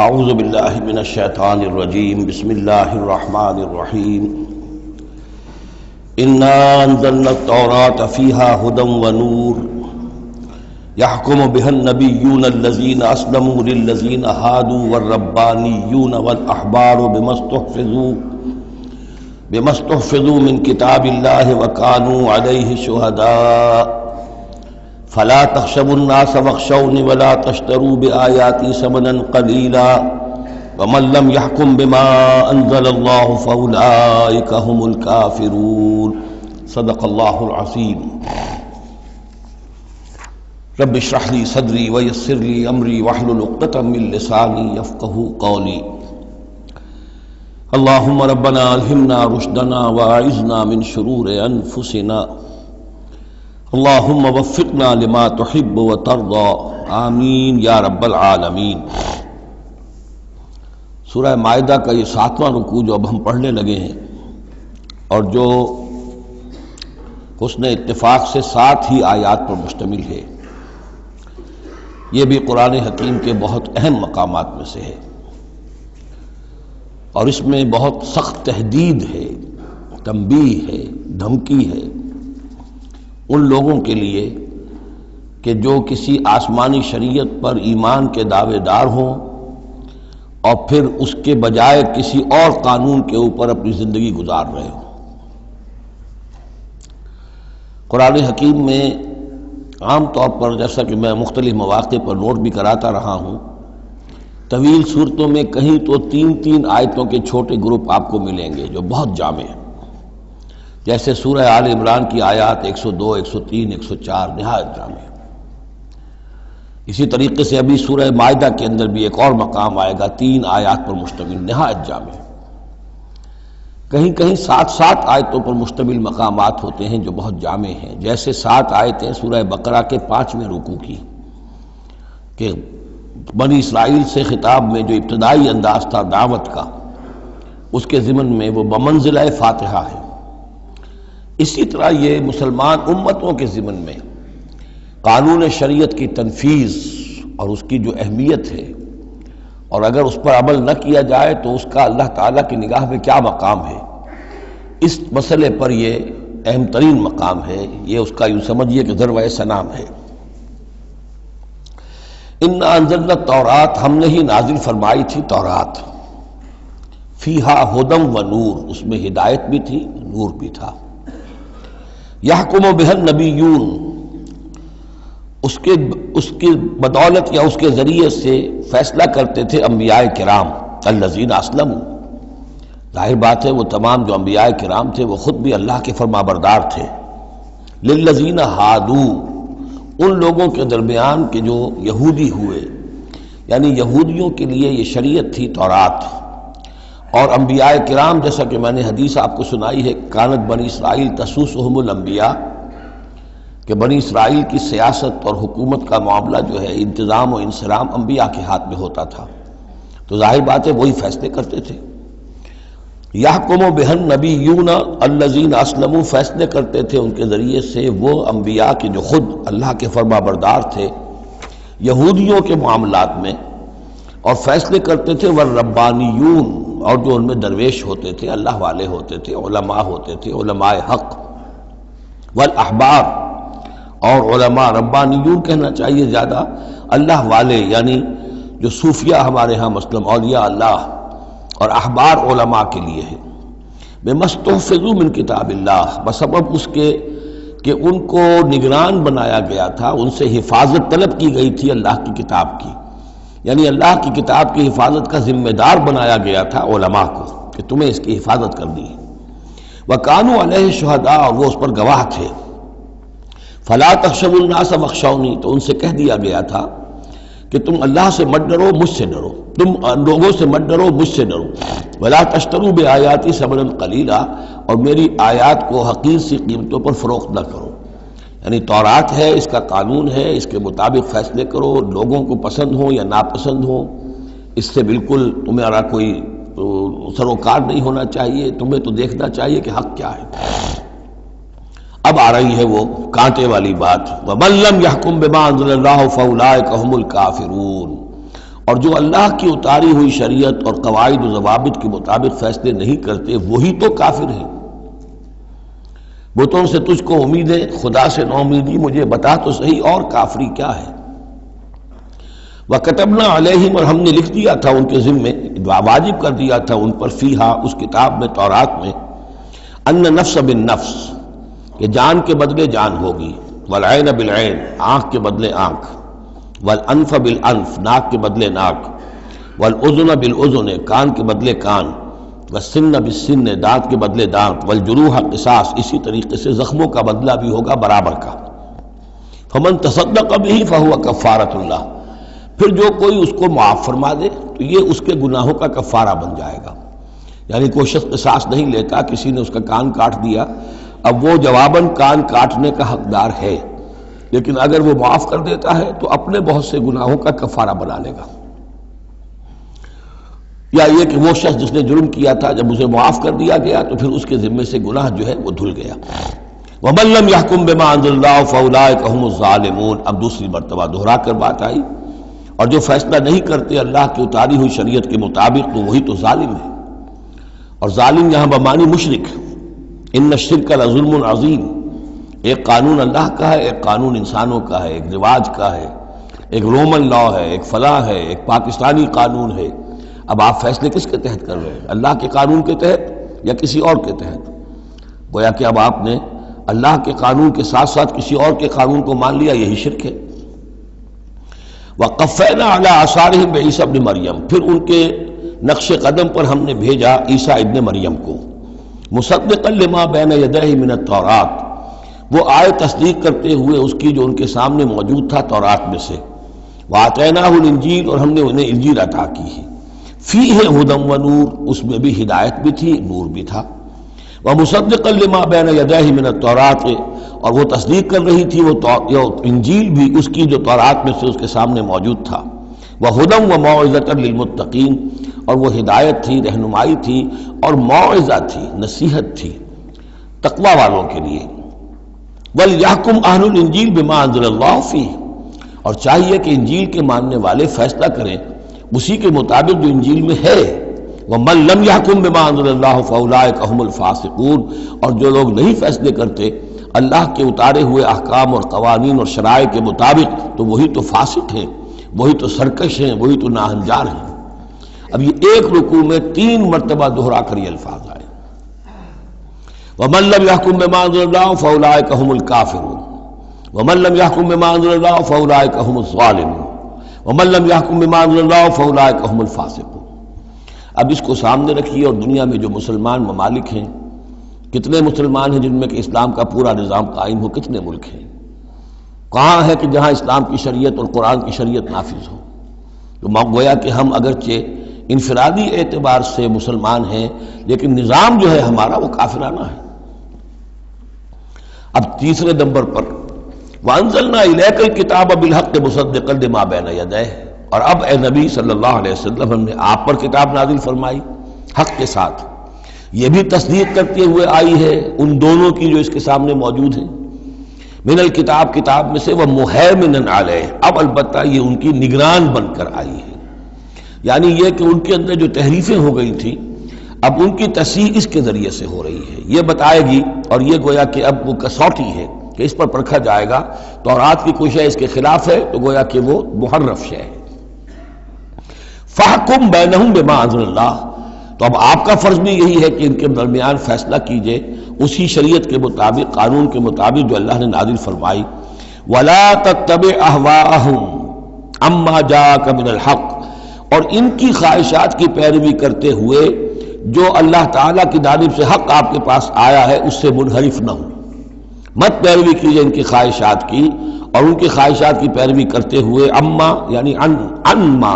اعوذ باللہ من الشیطان الرجیم بسم اللہ الرحمن الرحیم انا انزلنا التوراة فیہا ھدی ونور یحکم بہا النبیون الذین اسلموا للذین ھادوا والربانیون والاحبار بما استحفظوا من کتاب اللہ وکانوا علیہ شہداء فلا تخشوا الناس واخشوني ولا تشتروا بآياتي ثمنا قليلا ومن لم يحكم بما أنزل الله فأولئك هم الكافرون صدق الله العظيم رب اشرح لي صدري ويسر لي أمري واحلل عقدة من لساني يفقهوا قولي اللهم ربنا ألهمنا رشدنا وأعذنا من شرور أنفسنا اللہم وفقنا لما تحب وترضى آمین یا رب العالمین۔ سورہ مائدہ کا یہ 7واں رکوع جو اب ہم پڑھنے لگے ہیں اور جو حسن اتفاق سے 7 ہی آیات پر مشتمل ہے، یہ بھی قرآن حکیم کے بہت اہم مقامات میں سے ہے اور اس میں بہت سخت تحدید ہے، تنبیہ ہے، دھمکی ہے ان لوگوں کے لیے کہ جو کسی آسمانی شریعت پر ایمان کے دعوے دار ہوں اور پھر اس کے بجائے کسی اور قانون کے اوپر اپنی زندگی گزار رہے ہوں۔ قرآن حکیم میں عام طور پر، جیسا کہ میں مختلف مواقع پر نوٹ بھی کراتا رہا ہوں، طویل صورتوں میں کہیں تو 3 آیتوں کے چھوٹے گروپ آپ کو ملیں گے جو بہت جامع ہیں، جیسے سورہ آل عمران کی آیات 102، 103، 104 نہایت جامع۔ اسی طریقے سے ابھی سورہ مائدہ کے اندر بھی ایک اور مقام آئے گا 3 آیات پر مشتمل، نہایت جامع۔ کہیں کہیں 7 آیتوں پر مشتمل مقامات ہوتے ہیں جو بہت جامع ہیں، جیسے 7 آیتیں سورہ بقرہ کے 5ویں رکوع کی کہ بنی اسرائیل سے خطاب میں جو ابتدائی انداز تھا دعوت کا، اس کے ضمن میں وہ بمنزلہ فاتحہ ہے۔ اسی طرح یہ مسلمان امتوں کے ضمن میں قانون شریعت کی تنفیذ اور اس کی جو اہمیت ہے، اور اگر اس پر عمل نہ کیا جائے تو اس کا اللہ تعالیٰ کی نگاہ میں کیا مقام ہے، اس مسئلے پر یہ اہم ترین مقام ہے، یہ اس کا یوں سمجھیے کہ ذروۂ سنام ہے۔ انا انزلنا التوراة، ہم نے ہی نازل فرمائی تھی تورات، فیہا ھدی ونور، اس میں ہدایت بھی تھی، نور بھی تھا۔ یحکم بہا النبیون، اس کی بدولت یا اس کے ذریعے سے فیصلہ کرتے تھے انبیاء کرام، الذین اسلموا، ظاہر بات ہے وہ تمام جو انبیاء کرام تھے وہ خود بھی اللہ کے فرما بردار تھے، للذین ھادوا، ان لوگوں کے درمیان کہ جو یہودی ہوئے، یعنی یہودیوں کے لیے یہ شریعت تھی تورات، اور انبیاء کرام جیسا کہ میں نے حدیث آپ کو سنائی ہے، کانت بنی اسرائیل تسوسہم الانبیاء، کہ بنی اسرائیل کی سیاست اور حکومت کا معاملہ جو ہے، انتظام و انصرام انبیاء کے ہاتھ میں ہوتا تھا، تو ظاہر بات ہے وہی فیصلے کرتے تھے۔ یحکم بہا النبیون الذین اسلموا، فیصلے کرتے تھے ان کے ذریعے سے وہ انبیاء کے جو خود اللہ کے فرما بردار تھے یہودیوں کے معاملات میں، اور فیصلے کرتے تھے والربانیون، اور جو ان میں درویش ہوتے تھے، اللہ والے ہوتے تھے، علماء ہوتے تھے، علماء حق، والاحبار، اور علماء، ربانیون کہنا چاہیے زیادہ، اللہ والے یعنی جو صوفیہ ہمارے ہاں مثلا اولیاء اللہ، اور احبار علماء کے لیے ہے، بما استحفظوا من کتاب اللہ، بسبب اس کے کہ ان کو نگران بنایا گیا تھا، ان سے حفاظت طلب کی گئی تھی اللہ کی کتاب کی، یعنی اللہ کی کتاب کی حفاظت کا ذمہ دار بنایا گیا تھا علماء کو کہ تمہیں اس کی حفاظت کرنی ہے۔ وَكَانُوا عَلَيْهِ شُهَدَاءَ، اور وہ اس پر گواہ تھے۔ فَلَا تَخْشَوُا النَّاسَ وَاخْشَوْنِي، تو ان سے کہہ دیا گیا تھا کہ تم اللہ سے مت ڈرو، مجھ سے ڈرو، تم لوگوں سے مت ڈرو، مجھ سے ڈرو۔ وَلَا تَشْتَرُوا بِآيَاتِي ثَمَنًا قَلِيلًا، اور میری آیات کو حقیر سی قیمتوں پر فروخت نہ کرو، یعنی تورات ہے، اس کا قانون ہے، اس کے مطابق فیصلے کرو، لوگوں کو پسند ہو یا ناپسند ہو، اس سے بالکل تمہارا کوئی سروکار نہیں ہونا چاہیے، تمہیں تو دیکھنا چاہیے کہ حق کیا ہے۔ اب آ رہی ہے وہ کانٹے والی بات، وَمَن لَّمْ يَحْكُم بِمَا أَنزَلَ اللَّهُ فَأُولَٰئِكَ هُمُ الْكَافِرُونَ، اور جو اللہ کی اتاری ہوئی شریعت اور قواعد و ضوابط کے مطابق فیصلے نہیں کرتے وہی تو کافر ہیں۔ بتوں سے تجھ کو امید ہے، خدا سے نو امیدی، مجھے بتا تو صحیح اور کافری کیا ہے۔ وَكَتَبْنَا عَلَيْهِمْ، اور ہم نے لکھ دیا تھا ان کے ذمے، واجب کر دیا تھا ان پر، فیہا اس کتاب میں، تورات میں، ان نفس بالنفس، کہ جان کے بدلے جان ہوگی، والعین بالعین، آنکھ کے بدلے آنکھ، والانف بالانف، ناک کے بدلے ناک، والاذن بالاذن، کان کے بدلے کان، والسن بالسن، دانت کے بدلے دانت، والجروح قصاص، اسی طریقے سے زخموں کا بدلہ بھی ہوگا برابر کا۔ فمن تصدق به فهو کفارۃ اللہ، پھر جو کوئی اس کو معاف فرما دے تو یہ اس کے گناہوں کا کفارہ بن جائے گا۔ یعنی کوئی شخص قصاص نہیں لیتا، کسی نے اس کا کان کاٹ دیا، اب وہ جواباً کان کاٹنے کا حقدار ہے، لیکن اگر وہ معاف کر دیتا ہے تو اپنے بہت سے گناہوں کا کفارہ بنا لے گا۔ یا یہ کہ وہ شخص جس نے جرم کیا تھا جب اسے معاف کر دیا گیا تو پھر اس کے ذمے سے گناہ جو ہے وہ دھل گیا۔ وَمَن لَّمْ يَحْكُم بِمَا أَنزَلَ اللَّهُ فَأُولَٰئِكَ هُمُ الظَّالِمُونَ، اب دوسری مرتبہ دہرا کر بات آئی، اور جو فیصلہ نہیں کرتے اللہ کی اتاری ہوئی شریعت کے مطابق تو وہی تو ظالم ہے۔ اور ظالم یہاں بمعنی مشرک، ان الشرک لظلم عظیم، ایک قانون اللہ کا ہے، ایک قانون انسانوں کا ہے، ایک رواج کا ہے، ایک رومن لا ہے، ایک فلاں ہے، ایک پاکستانی قانون ہے۔ اب آپ فیصلے کس کے تحت کر رہے ہیں؟ اللہ کے قانون کے تحت یا کسی اور کے تحت؟ گویا کہ اب آپ نے اللہ کے قانون کے ساتھ ساتھ کسی اور کے قانون کو مان لیا، یہی شرک ہے۔ وَقَفَّيْنَا عَلَىٰ آثَارِهِمْ بِعِیسیٰ ابْنِ مریم، پھر ان کے نقش قدم پر ہم نے بھیجا عیسیٰ ابن مریم کو، مصدقا لما بین یدیہ من التوراۃ، وہ آئے تصدیق کرتے ہوئے اس کی جو ان کے سامنے موجود تھا تورات میں سے، وَآتَيْنَاهُ الْإِنْجِيلَ، اور ہم نے انہیں انجیل عطا کی ہے، فیہ ہدی ونور، اس میں بھی ہدایت بھی تھی، نور بھی تھا، ومصدقا لما بین یدیہ من التوراۃ، اور وہ تصدیق کر رہی تھی وہ انجیل بھی اس کی جو تورات میں سے اس کے سامنے موجود تھا، وہدی وموعظۃ للمتقین، اور وہ ہدایت تھی، رہنمائی تھی اور موعظہ تھی، نصیحت تھی تقوی والوں کے لیے۔ وَلْيَحْكُمْ أَهْلُ الْإِنْجِيلِ بِمَا أَنزَلَ اللَّهُ فِيهِ، اور چاہیے کہ انجیل کے ماننے والے فیصلہ کریں اسی کے مطابق جو انجیل میں ہے۔ وَمَن لَّمْ يَحْكُم بِمَا أَنزَلَ اللَّهُ فَأُولَٰئِكَ هُمُ الْفَاسِقُونَ، اور جو لوگ نہیں فیصلے کرتے اللہ کے اتارے ہوئے احکام اور قوانین اور شرائع کے مطابق تو وہی تو فاسق ہیں، وہی تو سرکش ہیں، وہی تو ناہنجار ہیں۔ اب یہ ایک رکوع میں 3 مرتبہ دہرا کر یہ الفاظ آئے، وَمَن لَّمْ يَحْكُم بِمَا أَنزَلَ اللَّهُ فَأُولَٰئِكَ هُمُ الْكَافِرُونَ، وَمَن لَّمْ يَحْكُم بِمَا أَنزَلَ اللَّهُ فَأُولَٰئِكَ هُمُ الظَّالِمُونَ، وَمَن لَّمْ يَحْكُم بِمَا أَنزَلَ اللَّهُ فَأُولَٰئِكَ هُمُ الْفَاسِقُونَ۔ اب اس کو سامنے رکھیے، اور دنیا میں جو مسلمان ممالک ہیں، کتنے مسلمان ہیں جن میں کہ اسلام کا پورا نظام قائم ہو؟ کتنے ملک ہیں؟ کہاں ہے کہ جہاں اسلام کی شریعت اور قرآن کی شریعت نافذ ہو؟ تو گویا کہ ہم اگرچہ انفرادی اعتبار سے مسلمان ہیں لیکن نظام جو ہے ہمارا وہ کافرانہ ہے۔ اب تیسرے نمبر پر وَأَنزَلْنَا إِلَيْكَ الْكِتَابَ بِالْحَقِّ مُصَدِّقًا لِمَا بَيْنَ يَدَيْهِ، اور اب اے نبی صلی اللہ علیہ وسلم ہم نے آپ پر کتاب نازل فرمائی حق کے ساتھ، یہ بھی تصدیق کرتے ہوئے آئی ہے ان دونوں کی جو اس کے سامنے موجود ہیں، من الکتاب، کتاب میں سے، وَمُهَيْمِنًا عَلَيْهِ، اب البتہ یہ ان کی نگران بن کر آئی ہے، یعنی یہ کہ ان کے اندر جو تحریفیں ہو گئی تھیں اب ان کی تصحیح اس کے ذریعے سے ہو رہی ہے، یہ بتائے گی، اور یہ گویا کہ اب وہ کسوٹی ہے کہ اس پر پرکھا جائے گا، تورات کی کوئی شے اس کے خلاف ہے تو گویا کہ وہ محرف شے ہے۔ فَحْكُم بَيْنَهُم بِمَا أَنزَلَ اللَّهُ، تو اب آپ کا فرض بھی یہی ہے کہ ان کے درمیان فیصلہ کیجئے اسی شریعت کے مطابق، قانون کے مطابق جو اللہ نے نازل فرمائی۔ وَلَا تَتَّبِعْ أَهْوَاءَهُمْ عَمَّا جَاءَكَ مِنَ الْحَقِّ، اور ان کی خواہشات کی پیروی کرتے ہوئے جو اللہ تعالیٰ کی جانب سے حق آپ کے پاس آیا ہے اس سے منحرف نہ ہو، مت پیروی کیجئے ان کی خواہشات کی، اور ان کی خواہشات کی پیروی کرتے ہوئے اما یعنی انما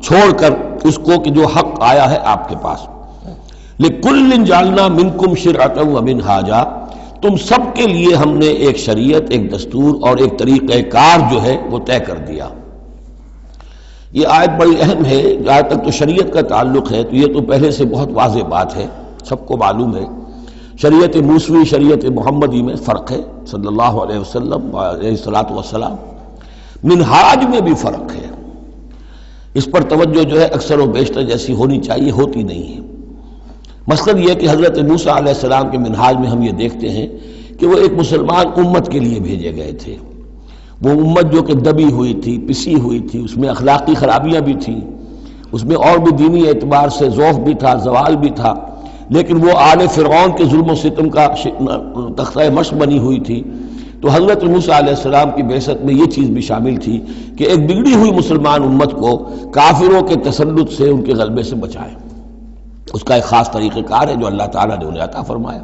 چھوڑ کر اس کو کہ جو حق آیا ہے آپ کے پاس۔ لِكُلٍّ جَعَلْنَا مِنْكُمْ شِرْعَةً وَمِنْهَاجًا، تم سب کے لیے ہم نے ایک شریعت، ایک دستور اور ایک طریقہ کار جو ہے وہ طے کر دیا۔ یہ آیت بڑی اہم ہے، جہاں تک تو شریعت کا تعلق ہے تو یہ تو پہلے سے بہت واضح بات ہے، سب کو معلوم ہے، شریعت موسوی شریعت محمدی میں فرق ہے صلی اللہ علیہ وسلم علیہ الصلوۃ والسلام، منہاج میں بھی فرق ہے، اس پر توجہ جو ہے اکثر و بیشتر جیسی ہونی چاہیے ہوتی نہیں ہے۔ مقصد یہ ہے کہ حضرت موسیٰ علیہ السلام کے منہاج میں ہم یہ دیکھتے ہیں کہ وہ ایک مسلمان امت کے لیے بھیجے گئے تھے۔ وہ امت جو کہ دبی ہوئی تھی، پسی ہوئی تھی، اس میں اخلاقی خرابیاں بھی تھیں، اس میں اور بھی دینی اعتبار سے ضعف بھی تھا، زوال بھی تھا، لیکن وہ آل فرعون کے ظلم و ستم کا تختہ مشق بنی ہوئی تھی۔ تو حضرت موسیٰ علیہ السلام کی بعثت میں یہ چیز بھی شامل تھی کہ ایک بگڑی ہوئی مسلمان امت کو کافروں کے تسلط سے، ان کے غلبے سے بچائے۔ اس کا ایک خاص طریقہ کار ہے جو اللہ تعالیٰ نے انہیں عطا فرمایا۔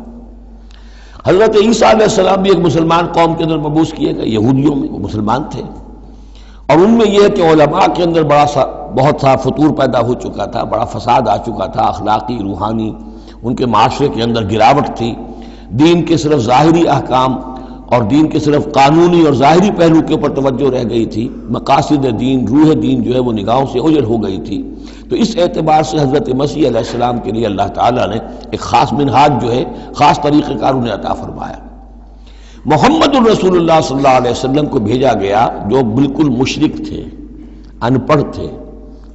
حضرت عیسیٰ علیہ السلام بھی ایک مسلمان قوم کے اندر مبعوث کیے گئے، یہودیوں میں، وہ مسلمان تھے، اور ان میں یہ ہے کہ علماء کے اندر بہت سا فتور پیدا ہو چکا تھا، بڑا فساد آ چکا تھا، اخلاقی، روحانی، ان کے معاشرے کے اندر گراوٹ تھی، دین کے صرف ظاہری احکام اور دین کے صرف قانونی اور ظاہری پہلو کے اوپر توجہ رہ گئی تھی، مقاصد دین، روح دین جو ہے وہ نگاہوں سے اوجھل ہو گئی تھی۔ تو اس اعتبار سے حضرت مسیح علیہ السلام کے لیے اللہ تعالیٰ نے ایک خاص منہاج جو ہے، خاص طریقہ کار انہیں عطا فرمایا۔ محمد الرسول اللہ صلی اللہ علیہ وسلم کو بھیجا گیا جو بالکل مشرک تھے، ان پڑھ تھے،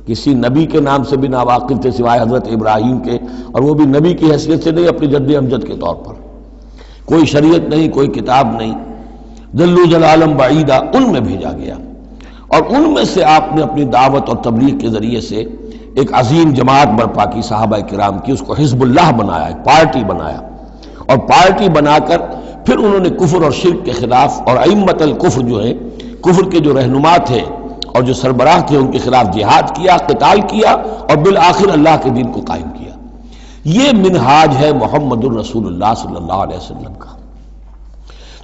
کسی نبی کے نام سے بھی ناواقف تھے سوائے حضرت ابراہیم کے، اور وہ بھی نبی کی حیثیت سے نہیں، اپنی جد امجد کے طور پر، کوئی شریعت نہیں، کوئی کتاب نہیں، ضلوا ضلالا بعیدا، ان میں بھیجا گیا، اور ان میں سے آپ نے اپنی دعوت اور تبلیغ کے ذریعے سے ایک عظیم جماعت برپا کی، صحابہ کرام کی، اس کو حزب اللہ بنایا، ایک پارٹی بنایا، اور پارٹی بنا کر پھر انہوں نے کفر اور شرک کے خلاف، اور ائمۃ الکفر جو ہیں، کفر کے جو رہنما تھے اور جو سربراہ تھے، ان کے خلاف جہاد کیا، قتال کیا، اور بالآخر اللہ کے دین کو قائم کیا۔ یہ منہاج ہے محمد الرسول اللہ صلی اللہ علیہ وسلم کا۔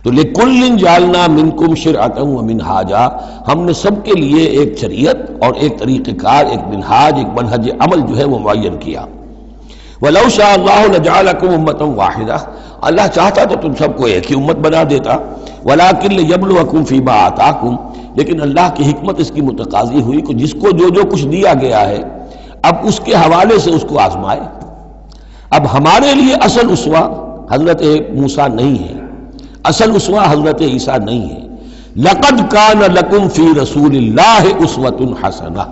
تو لِكُلٍّ جَعَلْنَا مِنْكُمْ شِرْعَةً وَمِنْهَاجًا، ہم نے سب کے لیے ایک شریعت اور ایک طریقہ کار، ایک منہاج، ایک منہج عمل جو ہے وہ معین کیا۔ وَلَوْ شَاءَ اللَّهُ لَجَعَلَكُمْ أُمَّةً وَاحِدَةً، اللہ چاہتا تو تم سب کو ایک ہی امت بنا دیتا، وَلَكِنْ لِيَبْلُوَكُمْ فِي مَا آتَاكُمْ، لیکن اللہ کی حکمت اس کی متقاضی ہوئی کہ جس کو جو کچھ دیا گیا ہے، اب اس کے حوالے سے اس کو آزمائے۔ اب ہمارے لیے اصل اسوہ حضرت موسیٰ نہیں ہے، اصل اسوہ حضرت عیسیٰ نہیں ہے۔ لَقَدْ كَانَ لَكُمْ فِي رَسُولِ اللَّهِ أُسْوَةٌ حَسَنَةٌ،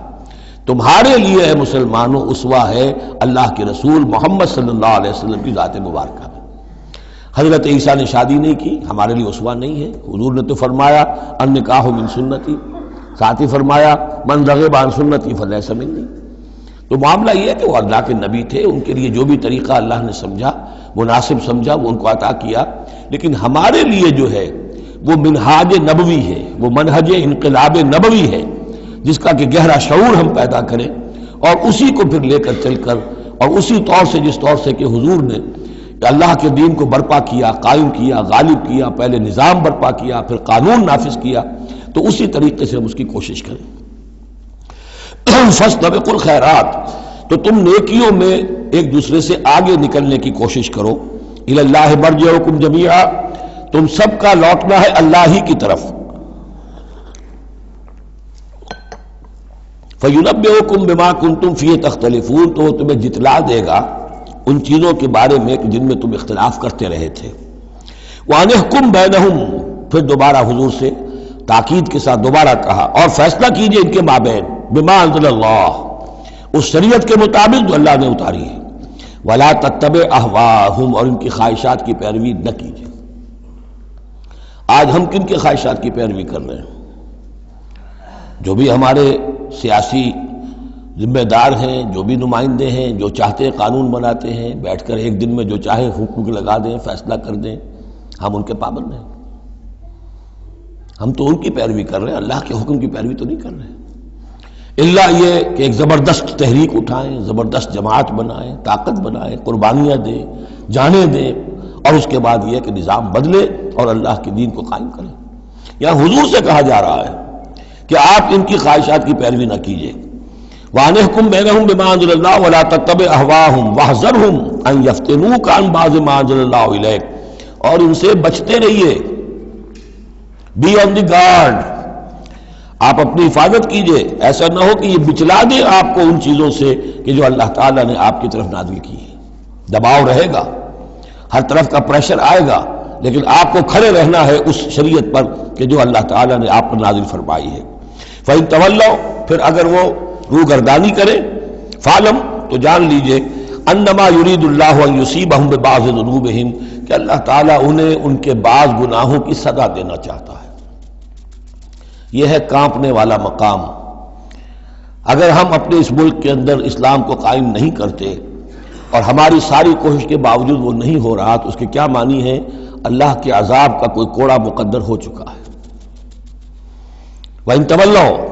تمہارے لیے اے مسلمانوں اسوہ ہے اللہ کے رسول محمد صلی اللہ علیہ وسلم کی ذات مبارکہ میں۔ حضرت عیسیٰ نے شادی نہیں کی، ہمارے لیے اسوہ نہیں ہے۔ حضور نے تو فرمایا النکاح من سنتی، ساتھ ہی فرمایا من رغب عن سنتی فلیس منی۔ تو معاملہ یہ ہے کہ وہ اللہ کے نبی تھے، ان کے لیے جو بھی طریقہ اللہ نے سمجھا، مناسب سمجھا، وہ ان کو عطا کیا، لیکن ہمارے لیے جو ہے وہ منہاج نبوی ہے، وہ منہج انقلاب نبوی ہے، جس کا کہ گہرا شعور ہم پیدا کریں اور اسی کو پھر لے کر چل کر، اور اسی طور سے جس طور سے کہ حضور نے اللہ کے دین کو برپا کیا، قائم کیا، غالب کیا، پہلے نظام برپا کیا، پھر قانون نافذ کیا، تو اسی طریقے سے ہم اس کی کوشش کریں۔ فاستبقوا الخیرات، تو تم نیکیوں میں ایک دوسرے سے آگے نکلنے کی کوشش کرو۔ الی اللہ مرجعکم جمیعا، تم سب کا لوٹنا ہے اللہ ہی کی طرف۔ فینبئکم بما کنتم فیہ تختلفون، تو وہ تمہیں جتلا دے گا ان چیزوں کے بارے میں جن میں تم اختلاف کرتے رہے تھے۔ وَأَنِ احْكُم بَيْنَهُم، پھر دوبارہ حضور سے تاکید کے ساتھ دوبارہ کہا اور فیصلہ کیجئے ان کے مابین، بما انزل اللہ، اس شریعت کے مطابق جو اللہ نے اتاری ہے۔ وَلَا تَتَّبِعْ أَهْوَاءَهُمْ، اور ان کی خواہشات کی پیروی نہ کیجئے۔ آج ہم کن کی خواہشات کی پیروی کر رہے ہیں؟ جو بھی ہمارے سیاسی ذمہ دار ہیں، جو بھی نمائندے ہیں، جو چاہتے ہیں قانون بناتے ہیں، بیٹھ کر ایک دن میں جو چاہے حکم لگا دیں، فیصلہ کر دیں، ہم ان کے پابند ہیں۔ ہم تو ان کی پیروی کر رہے ہیں، اللہ کے حکم کی پیروی تو نہیں کر رہے، الا یہ کہ ایک زبردست تحریک اٹھائیں، زبردست جماعت بنائیں، طاقت بنائیں، قربانیاں دیں، جانیں دیں، اور اس کے بعد یہ کہ نظام بدلے اور اللہ کے دین کو قائم کریں۔ یہاں حضور سے کہا جا رہا ہے کہ آپ ان کی خواہشات کی پیروی نہ کیجیے۔ وَأَنِ احْكُم بَيْنَهُم بِمَا أَنزَلَ اللَّهُ وَلَا تَتَّبِعْ أَهْوَاءَهُمْ وَاحْذَرْهُمْ أَن يَفْتِنُوكَ عَن بَعْضِ مَا أَنزَلَ اللَّهُ إِلَيْكَ، اور ان سے بچتے رہیے، بی آن دی گارڈ، آپ اپنی حفاظت کیجئے، ایسا نہ ہو کہ یہ بچلا دے آپ کو ان چیزوں سے کہ جو اللہ تعالیٰ نے آپ کی طرف نازل کی ہے۔ دباؤ رہے گا، ہر طرف کا پریشر آئے گا، لیکن آپ کو کھڑے رہنا ہے اس شریعت پر کہ جو اللہ تعالیٰ نے آپ پر نازل فرمائی ہے۔ فَإِن تَوَلَّوْا، پھر اگر وہ روگردانی کریں، فعلم تو جان لیجئے انما یرید اللہ ان یصیبہم ببعض ذنوبہم کہ اللہ تعالیٰ انہیں ان کے بعض گناہوں کی سزا دینا چاہتا ہے۔ یہ ہے کانپنے والا مقام۔ اگر ہم اپنے اس ملک کے اندر اسلام کو قائم نہیں کرتے اور ہماری ساری کوشش کے باوجود وہ نہیں ہو رہا، تو اس کے کیا معنی ہے؟ اللہ کے عذاب کا کوئی کوڑا مقدر ہو چکا ہے۔ وَإِن تَوَلَّوْا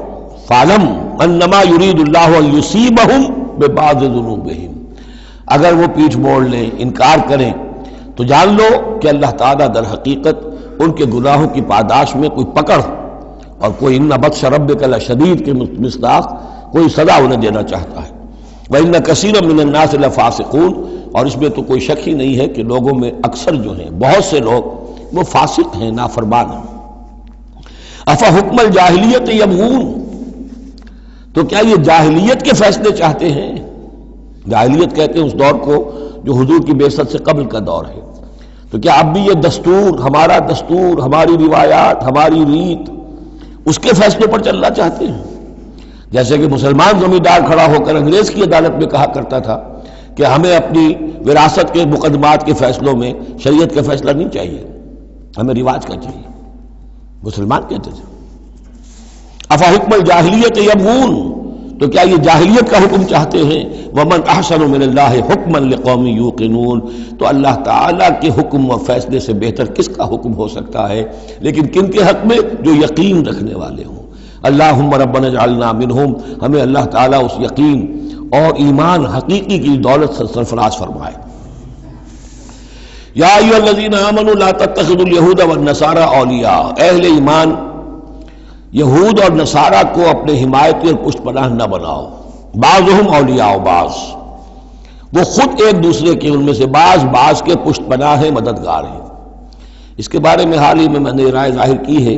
فَاعْلَمْ أَنَّمَا يُرِيدُ اللَّهُ أَن يُصِيبَهُم بِبَعْضِ ذُنُوبِهِمْ، اگر وہ پیٹھ موڑ لیں، انکار کریں، تو جان لو کہ اللہ تعالیٰ در حقیقت ان کے گناہوں کی پاداش میں کوئی پکڑ اور کوئی ان بطش ربک لشدید کے مصداق کوئی سزا انہیں دینا چاہتا ہے۔ وَإِنَّ كَثِيرًا مِّنَ النَّاسِ لَفَاسِقُونَ، اور اس میں تو کوئی شک ہی نہیں ہے کہ لوگوں میں اکثر جو ہیں، بہت سے لوگ وہ فاسق ہیں، نافرمان ہیں۔ أَفَحُكْمَ الْجَاهِلِيَّةِ يَبْغُونَ، تو کیا یہ جاہلیت کے فیصلے چاہتے ہیں؟ جاہلیت کہتے ہیں اس دور کو جو حضور کی بعثت سے قبل کا دور ہے۔ تو کیا اب بھی یہ دستور، ہمارا دستور، ہماری روایات، ہماری ریت، اس کے فیصلوں پر چلنا چاہتے ہیں؟ جیسے کہ مسلمان زمیندار کھڑا ہو کر انگریز کی عدالت میں کہا کرتا تھا کہ ہمیں اپنی وراثت کے مقدمات کے فیصلوں میں شریعت کا فیصلہ نہیں چاہیے، ہمیں رواج کا چاہیے، مسلمان کہتے تھے۔ افحکم الجاہلیت یبغون، تو کیا یہ جاہلیت کا حکم چاہتے ہیں؟ ومن احسن من اللہ حکما لقوم یوقنون، تو اللہ تعالیٰ کے حکم و فیصلے سے بہتر کس کا حکم ہو سکتا ہے، لیکن کن کے حق میں؟ جو یقین رکھنے والے ہوں۔ اللہم ربنا اجعلنا منہم، ہمیں اللہ تعالیٰ اس یقین اور ایمان حقیقی کی دولت سے سرفراز فرمائے۔ یا ایھا الذین آمنوا لا تتخذوا الیہود والنصارى اولیاء، اہل ایمان یہود اور نصارہ کو اپنے حمایتی اور پشت پناہ نہ بناؤ۔ بعضهم اولیاء بعض، وہ خود ایک دوسرے کے ان میں سے بعض کے پشت پناہ ہیں، مددگار ہیں۔ اس کے بارے میں حال ہی میں نے رائے ظاہر کی ہے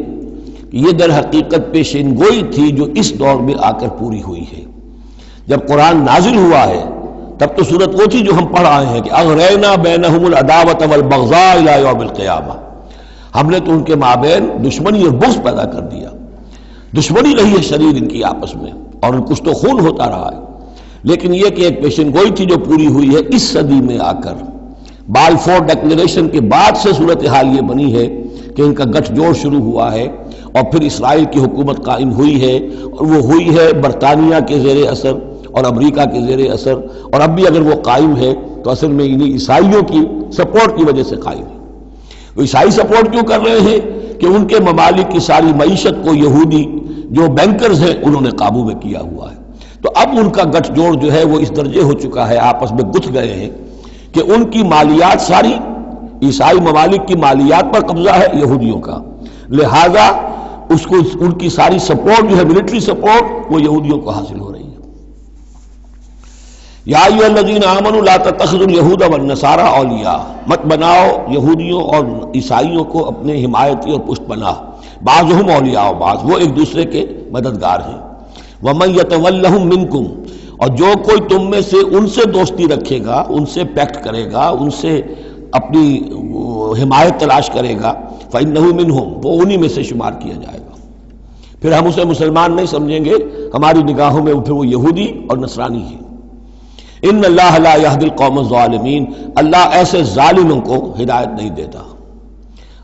کہ یہ در حقیقت پیشین گوئی تھی جو اس دور میں آ کر پوری ہوئی ہے۔ جب قرآن نازل ہوا ہے تب تو صورت وہ تھی جو ہم پڑھ آئے ہیں کہ اغرینا بینہم العداوۃ والبغضاء الی یوم القیامہ، ہم نے تو ان کے مابین دشمنی اور بغض پیدا کر دیا، دشمنی رہی ہے شدید ان کی آپس میں، اور کچھ تو خون ہوتا رہا ہے۔ لیکن یہ کہ ایک پیشن گوئی تھی جو پوری ہوئی ہے اس صدی میں آ کر۔ بالفور ڈکلیریشن کے بعد سے صورتحال یہ بنی ہے کہ ان کا گٹھ جوڑ شروع ہوا ہے، اور پھر اسرائیل کی حکومت قائم ہوئی ہے، اور وہ ہوئی ہے برطانیہ کے زیر اثر اور امریکہ کے زیر اثر، اور اب بھی اگر وہ قائم ہے تو اصل میں انہیں عیسائیوں کی سپورٹ کی وجہ سے قائم ہے۔ وہ عیسائی سپورٹ کیوں کر رہے ہیں؟ کہ ان کے ممالک کی ساری معیشت کو یہودی جو بینکرز ہیں انہوں نے قابو میں کیا ہوا ہے۔ تو اب ان کا گٹھ جوڑ جو ہے وہ اس درجے ہو چکا ہے، آپس میں گتھ گئے ہیں کہ ان کی مالیات ساری عیسائی ممالک کی مالیات پر قبضہ ہے یہودیوں کا، لہذا اس کو ان کی ساری سپورٹ جو ہے ملٹری سپورٹ وہ یہودیوں کو حاصل ہو رہی ہے۔ یا ایھا الذین آمنوا لا تتخذوا الیہود والنصارى اولیاء، مت بناؤ یہودیوں اور عیسائیوں کو اپنے حمایتی اور پشت پناہ، بعضهم اولیاء بعض، وہ ایک دوسرے کے مددگار ہیں۔ ومن یتولہم منکم، اور جو کوئی تم میں سے ان سے دوستی رکھے گا، ان سے پیکٹ کرے گا، ان سے اپنی حمایت تلاش کرے گا، فإنہ منہم، وہ انہی میں سے شمار کیا جائے گا۔ پھر ہم اسے مسلمان نہیں سمجھیں گے، ہماری نگاہوں میں پھر وہ یہودی اور نصرانی ہے۔ ان اللہ لا یہدی القوم الظالمین، اللہ ایسے ظالموں کو ہدایت نہیں دیتا۔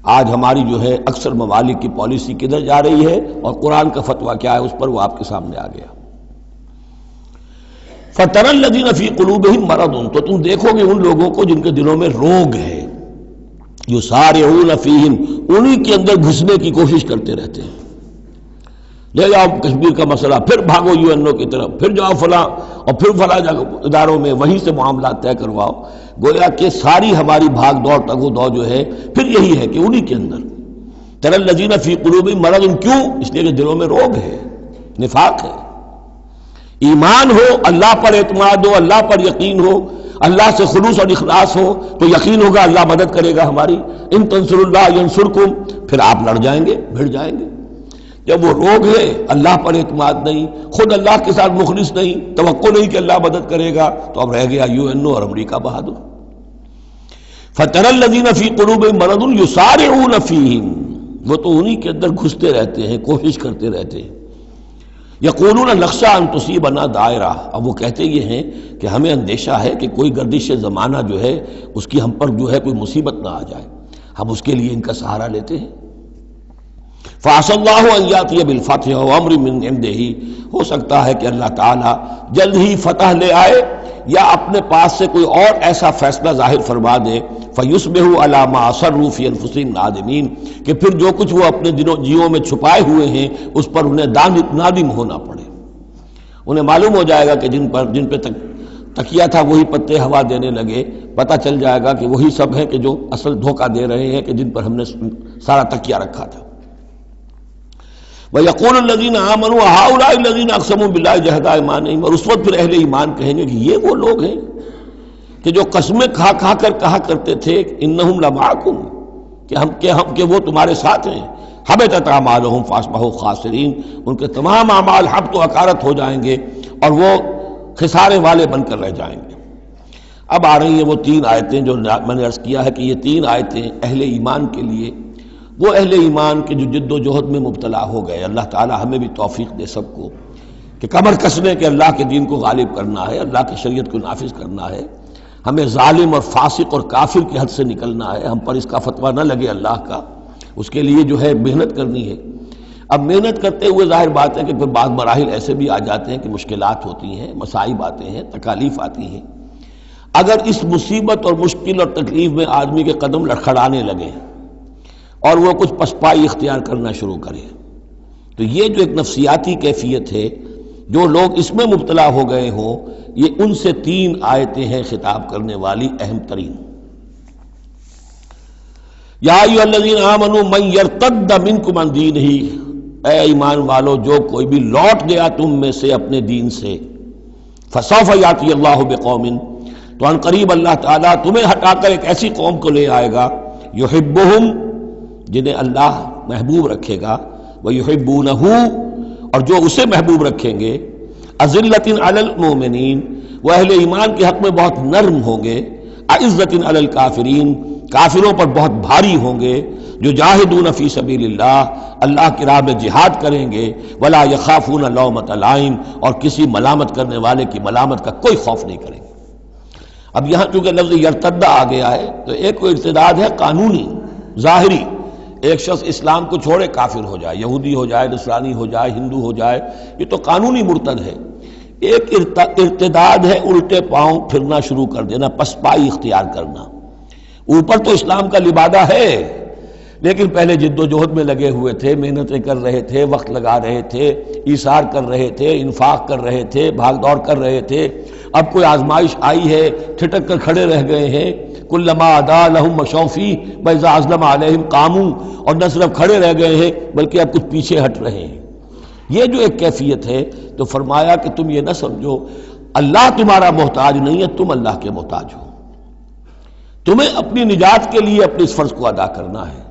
آج ہماری جو ہے اکثر ممالک کی پالیسی کدھر جا رہی ہے اور قرآن کا فتویٰ کیا ہے اس پر وہ آپ کے سامنے آ گیا۔ فَتَرَى الَّذِينَ فِي قُلُوبِهِم مَرَضٌ، تو تم دیکھو گے ان لوگوں کو جن کے دلوں میں روگ ہے، يُسَارِعُونَ فِيهِمْ، انہی کے اندر گھسنے کی کوشش کرتے رہتے ہیں۔ لے جاؤ کشمیر کا مسئلہ، پھر بھاگو UN کی طرف، پھر جاؤ فلاں اور پھر فلاں اداروں میں، وہیں سے معاملات طے کرواؤ۔ گویا کہ ساری ہماری بھاگ دوڑ تگ و دو جو ہے پھر یہی ہے کہ انہی کے اندر تَرَى الَّذِينَ فِي قُلُوبِهِم مَرَضٌ، کیوں؟ اس لیے کہ دلوں میں روگ ہے، نفاق ہے۔ ایمان ہو، اللہ پر اعتماد ہو، اللہ پر یقین ہو، اللہ سے خلوص اور اخلاص ہو تو یقین ہوگا اللہ مدد کرے گا ہماری۔ ان تنصروا اللہ ینصرکم، پھر آپ لڑ جائیں گے، بھڑ جائیں گے۔ جب وہ روگ ہے، اللہ پر اعتماد نہیں، خود اللہ کے ساتھ مخلص نہیں، توقع نہیں کہ اللہ مدد کرے گا، تو اب رہ گیا UN اور امریکہ بہادر۔ فَتَرَى الَّذِينَ فِي قُلُوبِهِم مَرَضٌ يُسَارِعُونَ فِيهِمْ، وہ تو انہی کے اندر گھستے رہتے ہیں، کوشش کرتے رہتے ہیں۔ یقولون نخشی ان تصیبنا دائرہ، اب وہ کہتے یہ ہیں کہ ہمیں اندیشہ ہے کہ کوئی گردش زمانہ جو ہے اس کی ہم پر جو ہے کوئی مصیبت نہ آ جائے، ہم اس کے لیے ان کا سہارا لیتے ہیں۔ فَعَسَى اللَّهُ أَن يَأْتِيَ بِالْفَتْحِ وَأَمْرٍ مِّنْ عِندِهِ، ہو سکتا ہے کہ اللہ تعالیٰ جلد ہی فتح لے آئے یا اپنے پاس سے کوئی اور ایسا فیصلہ ظاہر فرما دے، فَيُصْبِحُوا عَلَىٰ مَا أَصَرُّوا فِي أَنفُسِهِمْ نَادِمِينَ، کہ پھر جو کچھ وہ اپنے جیوں میں چھپائے ہوئے ہیں اس پر انہیں نادم ہونا پڑے۔ انہیں معلوم ہو جائے گا کہ جن پہ تکیہ تھا وہی پتے ہوا دینے لگے، پتہ چل جائے گا کہ وہی سب ہیں کہ جو اصل دھوکہ دے رہے ہیں کہ جن پر ہم نے سارا تکیہ رکھا تھا۔ وَيَقُولُ الَّذِينَ آمَنُوا هَؤُلَاءِ الَّذِينَ أَقْسَمُوا بِاللَّهِ جَهْدَ أَيْمَانِهِمْ، اور اس وقت پھر اہل ایمان کہیں گے کہ یہ وہ لوگ ہیں کہ جو قسمیں کھا کھا کر کہا کرتے تھے اِنَّهُمْ لَمَعَكُمْ کہ وہ تمہارے ساتھ ہیں، حَبِطَتْ أَعْمَالُهُمْ فَأَصْبَحُوا خَاسِرِينَ، ان کے تمام اعمال حبط و اکارت ہو جائیں گے اور وہ خسارے والے بن کر رہ جائیں گے۔ اب آ رہی ہیں وہ تین آیتیں جو میں نے عرض کیا ہے کہ یہ تین آیتیں اہل ایمان کے لیے، وہ اہل ایمان کے جو جد و جہد میں مبتلا ہو گئے، اللہ تعالی ہمیں بھی توفیق دے سب کو کہ کمر کسنے کے اللہ کے دین کو غالب کرنا ہے، اللہ کی شریعت کو نافذ کرنا ہے، ہمیں ظالم اور فاسق اور کافر کی حد سے نکلنا ہے، ہم پر اس کا فتویٰ نہ لگے اللہ کا، اس کے لیے جو ہے محنت کرنی ہے۔ اب محنت کرتے ہوئے ظاہر بات ہے کہ پھر بعض مراحل ایسے بھی آ جاتے ہیں کہ مشکلات ہوتی ہیں، مصائب آتے ہیں، تکالیف آتی ہیں۔ اگر اس مصیبت اور مشکل اور تکلیف میں آدمی کے قدم لڑکھڑانے لگے اور وہ کچھ پسپائی اختیار کرنا شروع کرے، تو یہ جو ایک نفسیاتی کیفیت ہے، جو لوگ اس میں مبتلا ہو گئے ہوں، یہ ان سے تین آیتیں ہیں خطاب کرنے والی اہم ترین۔ یا ایھا الذین آمنوا من یرتد منکم عن دینہ، اے ایمان والو جو کوئی بھی لوٹ گیا تم میں سے اپنے دین سے، فسوف یاتی اللہ بقوم، تو ان قریب اللہ تعالیٰ تمہیں ہٹا کر ایک ایسی قوم کو لے آئے گا، یحبہم، جنہیں اللہ محبوب رکھے گا، وَيُحِبُّونَهُ، اور جو اسے محبوب رکھیں گے، أَذِلَّةٍ عَلَى الْمُؤْمِنِينَ، وہ اہل ایمان کے حق میں بہت نرم ہوں گے، أَعِزَّةٍ عَلَى الْكَافِرِينَ، کافروں پر بہت بھاری ہوں گے، جو جاہدون فی سبیل اللہ کی راہ میں جہاد کریں گے، وَلَا يَخَافُونَ لَوْمَةَ لَائِمٍ، اور کسی ملامت کرنے والے کی ملامت کا کوئی خوف نہیں کریں گے۔ اب یہاں چونکہ لفظ یرتدہ آ گیا ہے تو ایک کوئی ارتداد ہے قانونی ظاہری، ایک شخص اسلام کو چھوڑے کافر ہو جائے، یہودی ہو جائے، نصرانی ہو جائے، ہندو ہو جائے، یہ تو قانونی مرتد ہے۔ ایک ارتداد ہے الٹے پاؤں پھرنا شروع کر دینا، پسپائی اختیار کرنا۔ اوپر تو اسلام کا لبادہ ہے لیکن پہلے جد و جہد میں لگے ہوئے تھے، محنتیں کر رہے تھے، وقت لگا رہے تھے، ایثار کر رہے تھے، انفاق کر رہے تھے، بھاگ دوڑ کر رہے تھے، اب کوئی آزمائش آئی ہے ٹھٹک کر کھڑے رہ گئے ہیں، کلما ادا لہم مشوا فیہ واذا اظلم علیہم قاموا، اور نہ صرف کھڑے رہ گئے ہیں بلکہ اب کچھ پیچھے ہٹ رہے ہیں۔ یہ جو ایک کیفیت ہے تو فرمایا کہ تم یہ نہ سمجھو اللہ تمہارا محتاج نہیں ہے، تم اللہ کے محتاج ہو، تمہیں اپنی نجات کے لیے اپنے اس فرض کو ادا کرنا ہے۔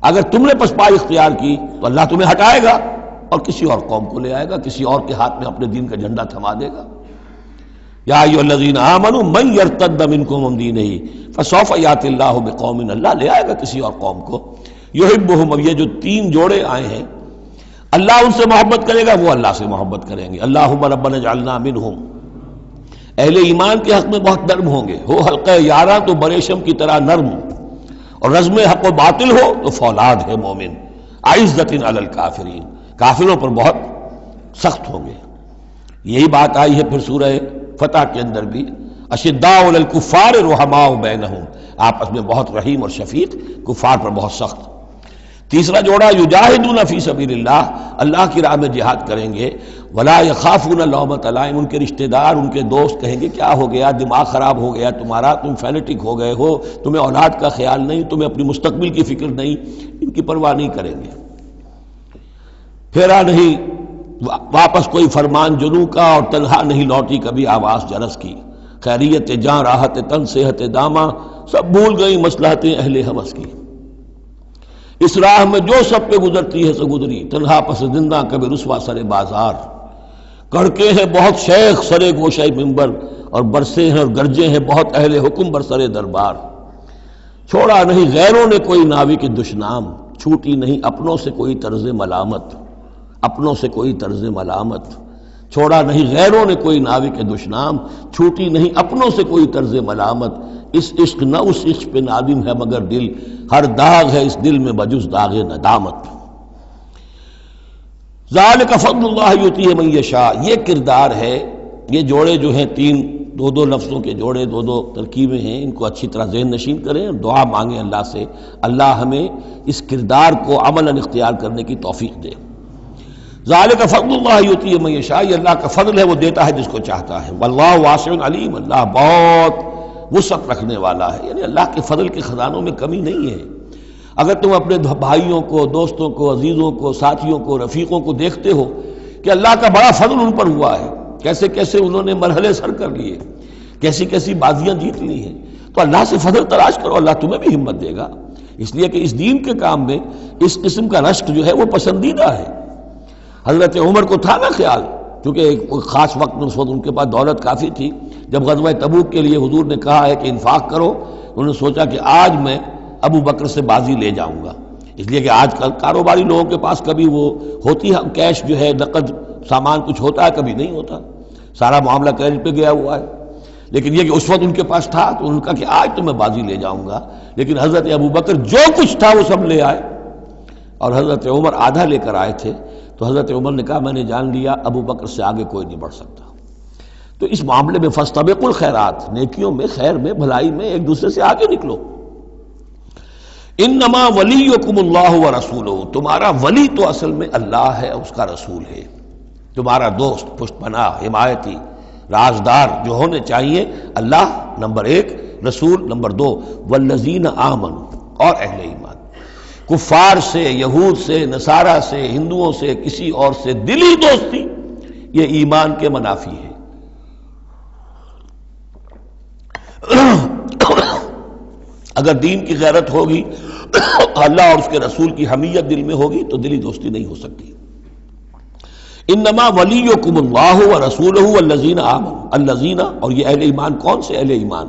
اگر تم نے پسپائی اختیار کی تو اللہ تمہیں ہٹائے گا اور کسی اور قوم کو لے آئے گا، کسی اور کے ہاتھ میں اپنے دین کا جھنڈا تھما دے گا۔ یا ایھا الذین آمنوا من یرتد منکم عن دینہ فسوف یاتی اللہ بقوم، اللہ لے آئے گا کسی اور قوم کو، یحبہم، اب یہ جو تین جوڑے آئے ہیں، اللہ ان سے محبت کرے گا، وہ اللہ سے محبت کریں گے۔ اللہم ربنا اجعلنا منہم، اہل ایمان کے حق میں بہت نرم ہوں گے، ہو حلقہ یاراں تو بریشم کی طرح نرم، اور رزم حق و باطل ہو تو فولاد ہے مومن، اعزۃ علی الکافرین، کافروں پر بہت سخت ہوں گے۔ یہی بات آئی ہے پھر سورہ فتح کے اندر بھی، اشداء علی الکفار رحماء بینہم، آپس میں بہت رحیم اور شفیق، کفار پر بہت سخت۔ تیسرا جوڑا یجاہدون فی سبیل اللہ، اللہ کی راہ میں جہاد کریں گے، ولا یخافون لومۃ لائم، ان کے رشتہ دار، ان کے دوست کہیں گے کیا ہو گیا، دماغ خراب ہو گیا تمہارا، تم فینیٹک ہو گئے ہو، تمہیں اولاد کا خیال نہیں، تمہیں اپنی مستقبل کی فکر نہیں، ان کی پرواہ نہیں کریں گے۔ پھیرا نہیں واپس کوئی فرمان جنوں کا، اور تنہا نہیں لوٹی کبھی آواز جرس کی، خیریت جاں راحت تن صحت داماں، سب بھول گئی مصلحتیں اہل ہوس کی۔ اس راہ میں جو سب پہ گزرتی ہے سو گزری، تنہا پس زندہ کبھی رسوا سر بازار، کڑکے ہیں بہت شیخ سرے گوشہ منبر، اور برسے ہیں اور گرجے ہیں بہت اہل حکم بر سرے دربار۔ چھوڑا نہیں غیروں نے کوئی ناوی کی دشنام، چھوٹی نہیں اپنوں سے کوئی طرز ملامت، اپنوں سے کوئی طرز ملامت، چھوڑا نہیں غیروں نے کوئی ناوی کے دشنام، چھوٹی نہیں اپنوں سے کوئی طرز ملامت، اس عشق نہ اس عشق پہ نادم ہے مگر دل، ہر داغ ہے اس دل میں بجز داغ ندامت۔ ذالک فضل اللہ یؤتیہ من یشاء، یہ کردار ہے، یہ جوڑے جو ہیں تین دو دو لفظوں کے جوڑے، دو دو ترکیبیں ہیں، ان کو اچھی طرح ذہن نشین کریں اور دعا مانگیں اللہ سے، اللہ ہمیں اس کردار کو عملاً اختیار کرنے کی توفیق دے۔ ذالک فضل اللہ یؤتیہ من یشاء، یہ اللہ کا فضل ہے، وہ دیتا ہے جس کو چاہتا ہے۔ واللہ واسع علیم، اللہ بہت وسعت رکھنے والا ہے، یعنی اللہ کے فضل کے خزانوں میں کمی نہیں ہے۔ اگر تم اپنے بھائیوں کو، دوستوں کو، عزیزوں کو، ساتھیوں کو، رفیقوں کو دیکھتے ہو کہ اللہ کا بڑا فضل ان پر ہوا ہے، کیسے کیسے انہوں نے مرحلے سر کر لیے، کیسی کیسی بازیاں جیت لی ہیں، تو اللہ سے فضل تلاش کرو، اللہ تمہیں بھی ہمت دے گا، اس لیے کہ اس دین کے کام میں اس قسم کا رشک جو ہے وہ پسندیدہ ہے۔ حضرت عمر کو تھا نا خیال، کیونکہ ایک خاص وقت میں اس وقت ان کے پاس دولت کافی تھی، جب غزوہ تبوک کے لیے حضور نے کہا ہے کہ انفاق کرو، انہوں نے سوچا کہ آج میں ابو بکر سے بازی لے جاؤں گا، اس لیے کہ آج کل کاروباری لوگوں کے پاس کبھی وہ ہوتی ہے کیش جو ہے، نقد سامان کچھ ہوتا ہے، کبھی نہیں ہوتا، سارا معاملہ کریڈٹ پہ گیا ہوا ہے، لیکن یہ کہ اس وقت ان کے پاس تھا تو ان کا کہ آج تو میں بازی لے جاؤں گا، لیکن حضرت ابو بکر جو کچھ تھا وہ سب لے آئے، اور حضرت عمر آدھا لے کر آئے تھے، تو حضرت عمر نے کہا میں نے جان لیا ابو بکر سے آگے کوئی نہیں بڑھ سکتا۔ تو اس معاملے میں فاستبقوا الخیرات، نیکیوں میں، خیر میں، بھلائی میں ایک دوسرے سے آگے نکلو۔ انما ولیکم اللہ ورسولہ، تمہارا ولی تو اصل میں اللہ ہے، اس کا رسول ہے، تمہارا دوست، پشت پناہ، حمایتی، رازدار جو ہونے چاہیے اللہ نمبر ایک، رسول نمبر دو، والذین آمنوا، اور اہل ایمان۔ کفار سے، یہود سے، نصارہ سے، ہندوؤں سے، کسی اور سے دلی دوستی یہ ایمان کے منافی ہے۔ اگر دین کی غیرت ہوگی، اللہ اور اس کے رسول کی حمیت دل میں ہوگی تو دلی دوستی نہیں ہو سکتی۔ انما ولیکم اللہ ورسولہ والذین آمنوا، الذین، اور یہ اہل ایمان کون سے اہل ایمان؟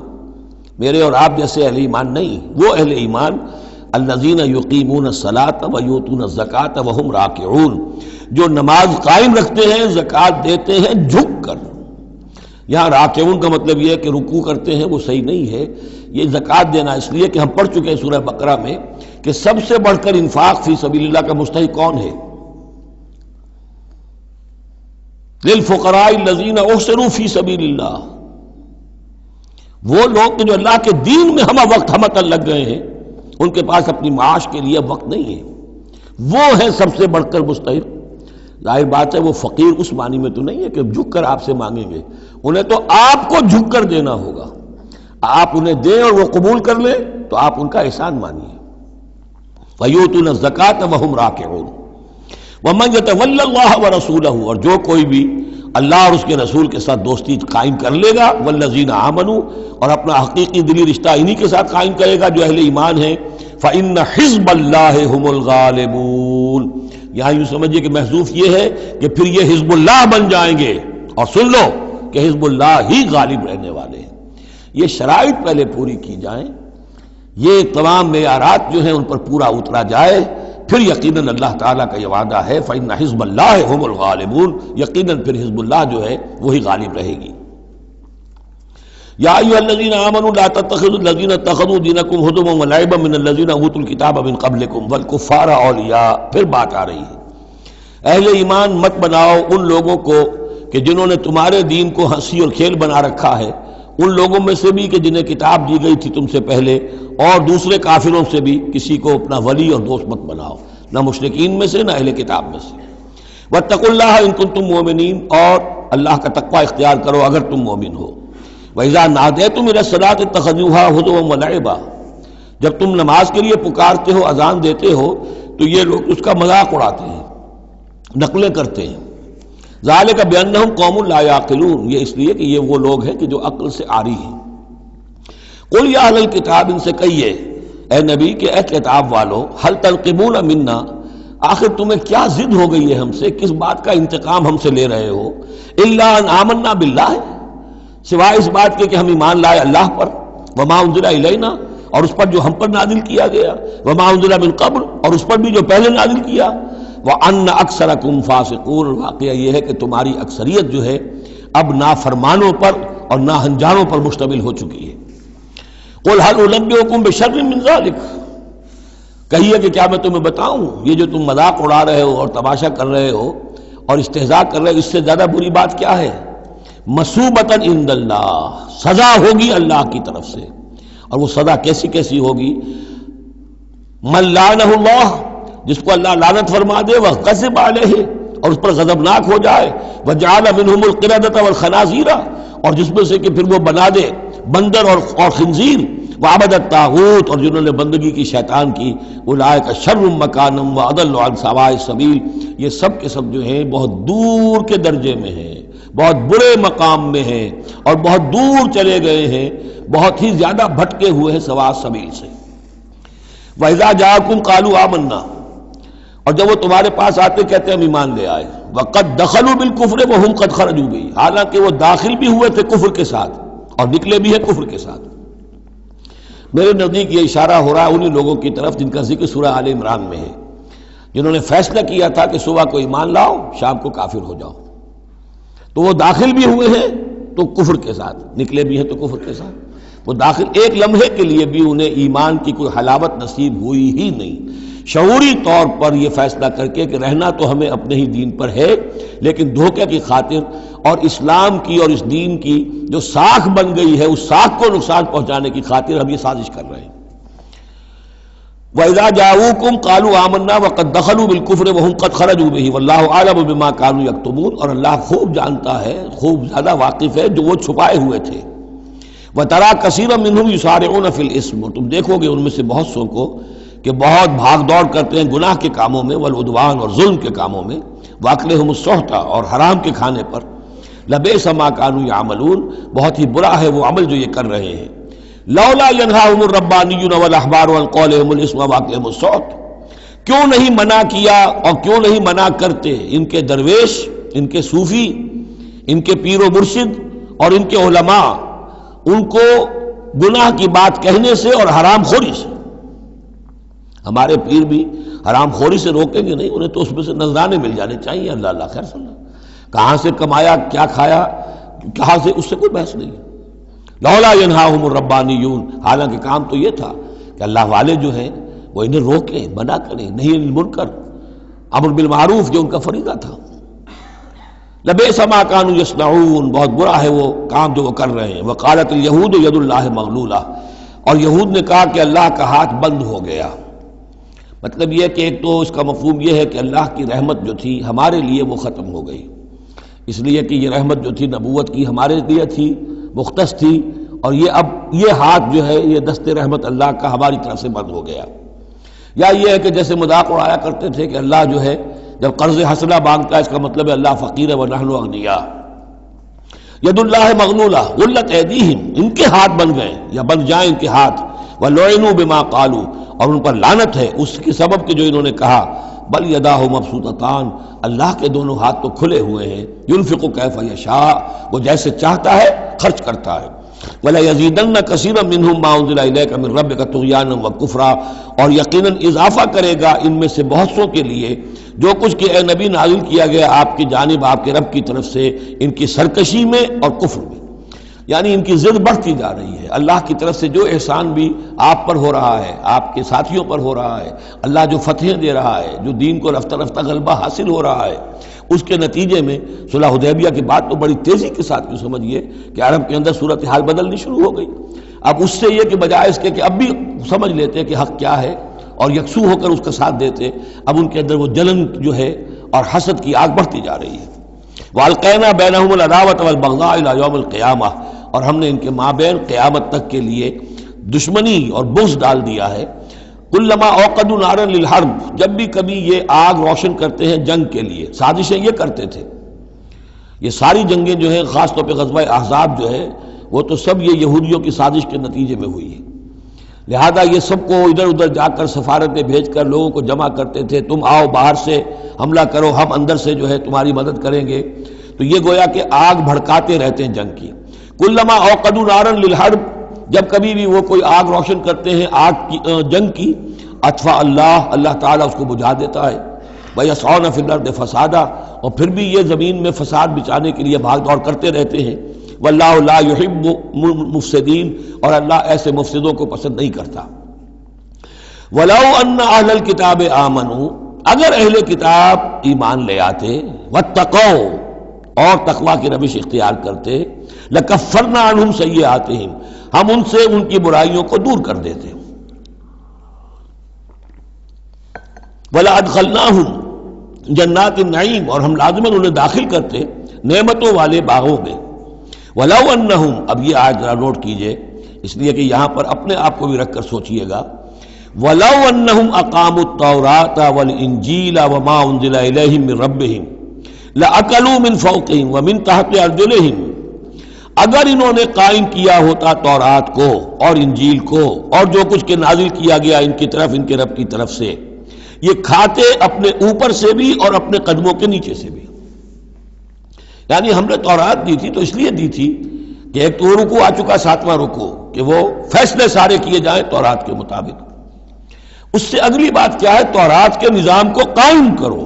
میرے اور آپ جیسے اہل ایمان نہیں، وہ اہل ایمان الذین یقیمون الصلاۃ ویؤتون الزکاۃ وہم راکعون، جو نماز قائم رکھتے ہیں، زکوٰۃ دیتے ہیں جھک کر۔ یہاں راکعون کا مطلب یہ ہے کہ رکوع کرتے ہیں، وہ صحیح نہیں ہے، یہ زکوٰۃ دینا اس لیے کہ ہم پڑھ چکے ہیں سورہ بقرہ میں کہ سب سے بڑھ کر انفاق فی سبیل اللہ کا مستحق کون ہے؟ للفقراء الذین احصروا فی سبیل اللہ، وہ لوگ کہ جو اللہ کے دین میں ہمہ وقت ہمتن لگ گئے ہیں، ان کے پاس اپنی معاش کے لیے وقت نہیں ہے، وہ ہے سب سے بڑھ کر مستحق۔ ظاہر بات ہے وہ فقیر اس معنی میں تو نہیں ہے کہ جھک کر آپ سے مانگیں گے، انہیں تو آپ کو جھک کر دینا ہوگا، آپ انہیں دیں اور وہ قبول کر لیں تو آپ ان کا احسان مانیے۔ وَيُؤْتُونَ الزَّكَاةَ وَهُمْ رَاكِعُونَ وَمَنْ يَتَوَلَّ اللَّهَ وَرَسُولَهُ، اور جو کوئی بھی اللہ اور اس کے رسول کے ساتھ دوستی قائم کر لے گا، والذین آمنوا، اور اپنا حقیقی دلی رشتہ انہی کے ساتھ قائم کرے گا جو اہل ایمان ہیں، فَإِنَّ حِزْبَ اللَّهِ هُمُ الْغَالِبُونَ، یہاں یوں سمجھیے کہ محذوف یہ ہے کہ پھر یہ حزب اللہ بن جائیں گے، اور سن لو کہ حزب اللہ ہی غالب رہنے والے ہیں۔ یہ شرائط پہلے پوری کی جائیں، یہ تمام معیارات جو ہیں ان پر پورا اترا جائے، پھر یقیناً اللہ تعالیٰ کا یہ وعدہ ہے فَإِنَّ حِزْبَ اللَّهِ هُمُ الْغَالِبُونَ، یقیناً پھر حزب اللہ جو ہے وہی غالب رہے گی۔ یا ایھا الذین آمنوا لا تتخذوا الذین اتخذوا دینکم ہزوا ولعبا من الذین اوتوا الکتاب من قبلکم والکفار اولیاء، پھر بات آ رہی ہے، اہل ایمان مت بناؤ ان لوگوں کو کہ جنہوں نے تمہارے دین کو ہنسی اور کھیل بنا رکھا ہے، ان لوگوں میں سے بھی کہ جنہیں کتاب دی گئی تھی تم سے پہلے، اور دوسرے کافروں سے بھی کسی کو اپنا ولی اور دوست مت بناؤ، نہ مشرکین میں سے نہ اہل کتاب میں سے۔ واتقوا اللہ ان کنتم مؤمنین، اور اللہ کا تقوی اختیار کرو اگر تم مومن ہو۔ وَإِذَا نَادَيْتُمْ إِلَى الصَّلَاةِ اتَّخَذُوهَا هُزُوًا وَلَعِبًا، جب تم نماز کے لیے پکارتے ہو، اذان دیتے ہو، تو یہ لوگ اس کا مذاق اڑاتے ہیں، نقلیں کرتے ہیں۔ ذَلِكَ بِأَنَّهُمْ قَوْمٌ لَا يَعْقِلُونَ، یہ اس لیے کہ یہ وہ لوگ ہیں کہ جو عقل سے عاری ہیں۔ قُلْ يَا أَهْلَ الْكِتَابِ، ان سے کہیے اے نبی کہ اے کتاب والو، هَلْ تَنْقِمُونَ مِنَّا، آخر تمہیں کیا ضد ہو گئی ہے ہم سے، کس بات کا انتقام ہم سے لے رہے ہو؟ إِلَّا أَنْ آمَنَّا بِاللَّهِ، سوائے اس بات کے کہ ہم ایمان لائے اللہ پر، وما انزل الینا، اور اس پر جو ہم پر نازل کیا گیا، وما انزل من قبل، اور اس پر بھی جو پہلے نازل کیا، وَأَنَّ أَكْثَرَكُمْ فَاسِقُونَ، واقعہ یہ ہے کہ تمہاری اکثریت جو ہے اب نافرمانوں پر اور ناہنجاروں پر مشتمل ہو چکی ہے۔ قُلْ هَلْ أُنَبِّئُكُمْ بِشَرٍّ مِّن ذَلِكَ، کہیے کہ کیا میں تمہیں بتاؤں یہ جو تم مذاق اڑا رہے ہو اور تماشا کر رہے ہو اور استہزاء کر رہے ہو، اس سے زیادہ بری بات کیا ہے؟ مصوبۃ عند اللہ، سزا ہوگی اللہ کی طرف سے، اور وہ سزا کیسی کیسی ہوگی؟ من لعنہ اللہ، جس کو اللہ لعنت فرما دے، وغضب علیہ، اور اس پر غضبناک ہو جائے، وجعل منہم القردۃ والخنازیر، اور جس میں سے کہ پھر وہ بنا دے بندر اور خنزیر، وعبد الطاغوت، اور جنہوں نے بندگی کی شیطان کی، اولئک شر مکانا واضل عن سواء السبیل، یہ سب کے سب جو ہیں بہت دور کے درجے میں ہیں، بہت برے مقام میں ہیں، اور بہت دور چلے گئے ہیں، بہت ہی زیادہ بھٹکے ہوئے ہیں سواء السبیل سے۔ وَإِذَا جَاءَكُمْ قَالُوا آمَنَّا، اور جب وہ تمہارے پاس آتے کہتے ہیں ہم ایمان لے آئے، وَقَدْ دَخَلُوا بِالْكُفْرِ وَهُمْ قَدْ خَرَجُوا بِهِ، حالانکہ وہ داخل بھی ہوئے تھے کفر کے ساتھ اور نکلے بھی ہیں کفر کے ساتھ۔ میرے نزدیک یہ اشارہ ہو رہا ہے انہی لوگوں کی طرف جن کا ذکر سورہ آل عمران میں ہے، جنہوں نے فیصلہ کیا تھا کہ صبح کو ایمان لاؤ، شام کو کافر ہو جاؤ، تو وہ داخل بھی ہوئے ہیں تو کفر کے ساتھ، نکلے بھی ہیں تو کفر کے ساتھ۔ وہ داخل ایک لمحے کے لیے بھی انہیں ایمان کی کوئی حلاوت نصیب ہوئی ہی نہیں، شعوری طور پر یہ فیصلہ کر کے کہ رہنا تو ہمیں اپنے ہی دین پر ہے، لیکن دھوکے کی خاطر اور اسلام کی اور اس دین کی جو ساکھ بن گئی ہے اس ساکھ کو نقصان پہنچانے کی خاطر ہم یہ سازش کر رہے ہیں۔ وَإِذَا جَاءُوكُمْ قَالُوا آمَنَّا وَقَدْ دَخَلُوا بِالْكُفْرِ وَهُمْ قَدْ خَرَجُوا بِهِ وَاللَّهُ أَعْلَمُ بِمَا كَانُوا يَكْتُمُونَ، اور اللہ خوب جانتا ہے، خوب زیادہ واقف ہے جو وہ چھپائے ہوئے تھے۔ وَتَرَىٰ كَثِيرًا مِّنْهُمْ يُسَارِعُونَ فِي الْإِثْمِ، اور تم دیکھو گے ان میں سے بہت سو کو کہ بہت بھاگ دوڑ کرتے ہیں گناہ کے کاموں میں، والعدوان، اور ظلم کے کاموں میں، وَأَكْلِهِمُ السُّحْتَ، اور حرام کے کھانے پر، لَبِئْسَ مَا كَانُوا يَعْمَلُونَ، بہت ہی برا ہے وہ عمل جو یہ کر رہے ہیں۔ لولا ينهاهم الربانيون والاحبار عن قولهم الاسم واكلهم السحت، کیوں نہیں منع کیا اور کیوں نہیں منع کرتے ان کے درویش، ان کے صوفی، ان کے پیر و مرشد اور ان کے علماء ان کو گناہ کی بات کہنے سے اور حرام خوری سے۔ ہمارے پیر بھی حرام خوری سے روکیں گے نہیں، انہیں تو اس میں سے نذرانے مل جانے چاہیے، اللہ اللہ خیر صلی اللہ، کہاں سے کمایا، کیا کھایا، کہاں سے، اس سے کوئی بحث نہیں۔ لولا ینہاہم الربانیون، حالانکہ کام تو یہ تھا کہ اللہ والے جو ہیں وہ انہیں روکیں، منع کریں، نہیں المنکر، امر بالمعروف جو ان کا فریضہ تھا۔ لبئس ما کانوا یصنعون، بہت برا ہے وہ کام جو وہ کر رہے ہیں۔ وقالت الیہود ید اللہ مغلولہ، اور یہود نے کہا کہ اللہ کا ہاتھ بند ہو گیا۔ مطلب یہ کہ ایک تو اس کا مفہوم یہ ہے کہ اللہ کی رحمت جو تھی ہمارے لیے وہ ختم ہو گئی، اس لیے کہ یہ رحمت جو تھی نبوت کی ہمارے لیے تھی، مختص تھی، اور یہ اب یہ ہاتھ جو ہے یہ دست رحمت اللہ کا ہماری طرف سے بند ہو گیا۔ یا یہ ہے کہ جیسے مذاق اڑایا کرتے تھے کہ اللہ جو ہے جب قرض حسنہ مانگتا ہے اس کا مطلب ہے اللہ فقیر ہے ونحن اغنیاء۔ ید اللہ مغلولہ غلت ایدیہم، ان کے ہاتھ بن گئے یا بن جائیں ان کے ہاتھ، ولعنوا بما قالوا، اور ان پر لعنت ہے اس کے سبب کہ جو انہوں نے کہا۔ بل یداہ مبسوطتان، اللہ کے دونوں ہاتھ تو کھلے ہوئے ہیں، ينفق کیف یشاء، وہ جیسے چاہتا ہے خرچ کرتا ہے۔ وَلَيَزِيدَنَّ كَثِيرًا مِّنْهُم مَّا أُنزِلَ إِلَيْكَ مِن رَّبِّكَ طُغْيَانًا وَكُفْرًا، اور یقیناً اضافہ کرے گا ان میں سے بہت سو کے لیے جو کچھ کہ اے نبی نازل کیا گیا آپ کی جانب آپ کے رب کی طرف سے، ان کی سرکشی میں اور کفر میں، یعنی ان کی ضد بڑھتی جا رہی ہے۔ اللہ کی طرف سے جو احسان بھی آپ پر ہو رہا ہے، آپ کے ساتھیوں پر ہو رہا ہے، اللہ جو فتحیں دے رہا ہے، جو دین کو رفتہ رفتہ غلبہ حاصل ہو رہا ہے، اس کے نتیجے میں صلح حدیبیہ کے بعد تو بڑی تیزی کے ساتھ یوں سمجھیے کہ عرب کے اندر صورتحال بدلنی شروع ہو گئی۔ اب اس سے یہ کہ بجائے اس کے کہ اب بھی سمجھ لیتے کہ حق کیا ہے اور یکسو ہو کر اس کا ساتھ دیتے، اب ان کے اندر وہ جلن جو ہے اور حسد کی آگ بڑھتی جا رہی ہے۔ وَأَلْقَيْنَا بَيْنَهُمُ الْعَدَاوَةَ وَالْبَغْضَاءَ إِلَى يَوْمِ الْقِيَامَةِ، اور ہم نے ان کے مابین قیامت تک کے لیے دشمنی اور بغض ڈال دیا ہے۔ کلما اوقدوا نارا للحرب، جب بھی کبھی یہ آگ روشن کرتے ہیں جنگ کے لیے، سازشیں یہ کرتے تھے۔ یہ ساری جنگیں جو ہیں خاص طور پہ غزوہ احزاب جو ہے وہ تو سب یہ یہودیوں کی سازش کے نتیجے میں ہوئی ہے۔ لہذا یہ سب کو ادھر ادھر جا کر سفارتیں بھیج کر لوگوں کو جمع کرتے تھے، تم آؤ باہر سے حملہ کرو، ہم اندر سے جو ہے تمہاری مدد کریں گے۔ تو یہ گویا کہ آگ بھڑکاتے رہتے ہیں جنگ کی۔ کلما اوقدوا نارا للحرب، جب کبھی بھی وہ کوئی آگ روشن کرتے ہیں آگ کی جنگ کی، اطفا اللہ، اللہ تعالیٰ اس کو بجھا دیتا ہے۔ وَيَسْعَوْنَ فِي الْأَرْضِ فَسَادًا، اور پھر بھی یہ زمین میں فساد بچانے کے لیے بھاگ دوڑ کرتے رہتے ہیں. وَاللَّهُ لَا يُحِبُّ الْمُفْسِدِينَ، اور اللہ ایسے مفسدوں کو پسند نہیں کرتا. وَلَوْ أَنَّ أَهْلَ الْكِتَابِ آمَنُوا، اگر اہل کتاب ایمان لے آتے، وَاتَّقَوْا، اور تقوی کی روش اختیار کرتے، لَكَفَّرْنَا عَنْهُمْ سَيِّئَاتِهِمْ، ہم ان سے ان کی برائیوں کو دور کر دیتے. وَلَأَدْخَلْنَاهُمْ جنات النعیم، اور ہم لازماً انہیں داخل کرتے نعمتوں والے باغوں میں. وَلَوْ أَنَّهُمْ، اب یہ آیت ذرا نوٹ کیجئے اس لیے کہ یہاں پر اپنے آپ کو بھی رکھ کر سوچئے گا. وَلَوْ أَنَّهُمْ أَقَامُوا التَّوْرَاةَ وَالْإِنْجِيلَ وَمَا أُنزِلَ إِلَيْهِمْ مِنْ رَبِّهِمْ لَأَكَلُوا مِنْ فَوْقِهِمْ وَمِنْ تَحْتِ أَرْجُلِهِمْ، اگر انہوں نے قائم کیا ہوتا تورات کو اور انجیل کو اور جو کچھ کے نازل کیا گیا ان کی طرف، ان کے رب کی طرف سے، یہ کھاتے اپنے اوپر سے بھی اور اپنے قدموں کے نیچے سے بھی. یعنی ہم نے تورات دی تھی تو اس لیے دی تھی کہ ایک تو رکوع آ چکا 7واں رکوع، کہ وہ فیصلے سارے کیے جائیں تورات کے مطابق. اس سے اگلی بات کیا ہے؟ تورات کے نظام کو قائم کرو.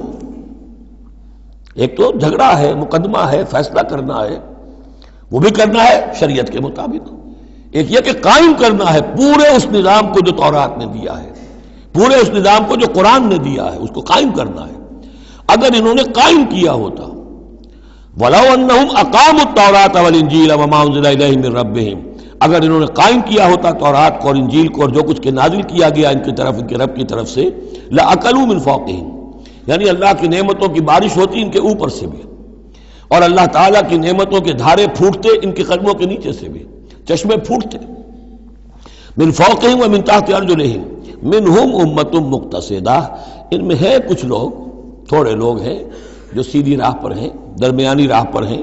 ایک تو جھگڑا ہے، مقدمہ ہے، فیصلہ کرنا ہے، وہ بھی کرنا ہے شریعت کے مطابق. ایک یہ کہ قائم کرنا ہے پورے اس نظام کو جو تورات نے دیا ہے، پورے اس نظام کو جو قرآن نے دیا ہے، اس کو قائم کرنا ہے. اگر انہوں نے قائم کیا ہوتا، وَلَوْ أَنَّهُمْ أَقَامُوا التَّوْرَاةَ وَالْإِنْجِيلَ وَمَا أُنزِلَ إِلَيْهِمْ مِنْ رَبِّهِمْ، اگر انہوں نے قائم کیا ہوتا تورات کو اور انجیل کو اور جو کچھ کے نازل کیا گیا ان کی طرف، ان کے رب کی طرف سے، لَأَكَلُوا مِنْ فَوْقِهِمْ، یعنی اللہ کی نعمتوں کی بارش ہوتی ان کے اوپر سے بھی، اور اللہ تعالیٰ کی نعمتوں کے دھارے پھوٹتے ان کے قدموں کے نیچے سے بھی، چشمے پھوٹتے. مِنْ فَوْقِهِمْ وَمِنْ تَحْتِ أَرْجُلِهِمْ مِنْهُمْ أُمَّةٌ مُقْتَصِدَةٌ، ان میں ہے کچھ لوگ، تھوڑے لوگ ہیں جو سیدھی راہ پر ہیں، درمیانی راہ پر ہیں.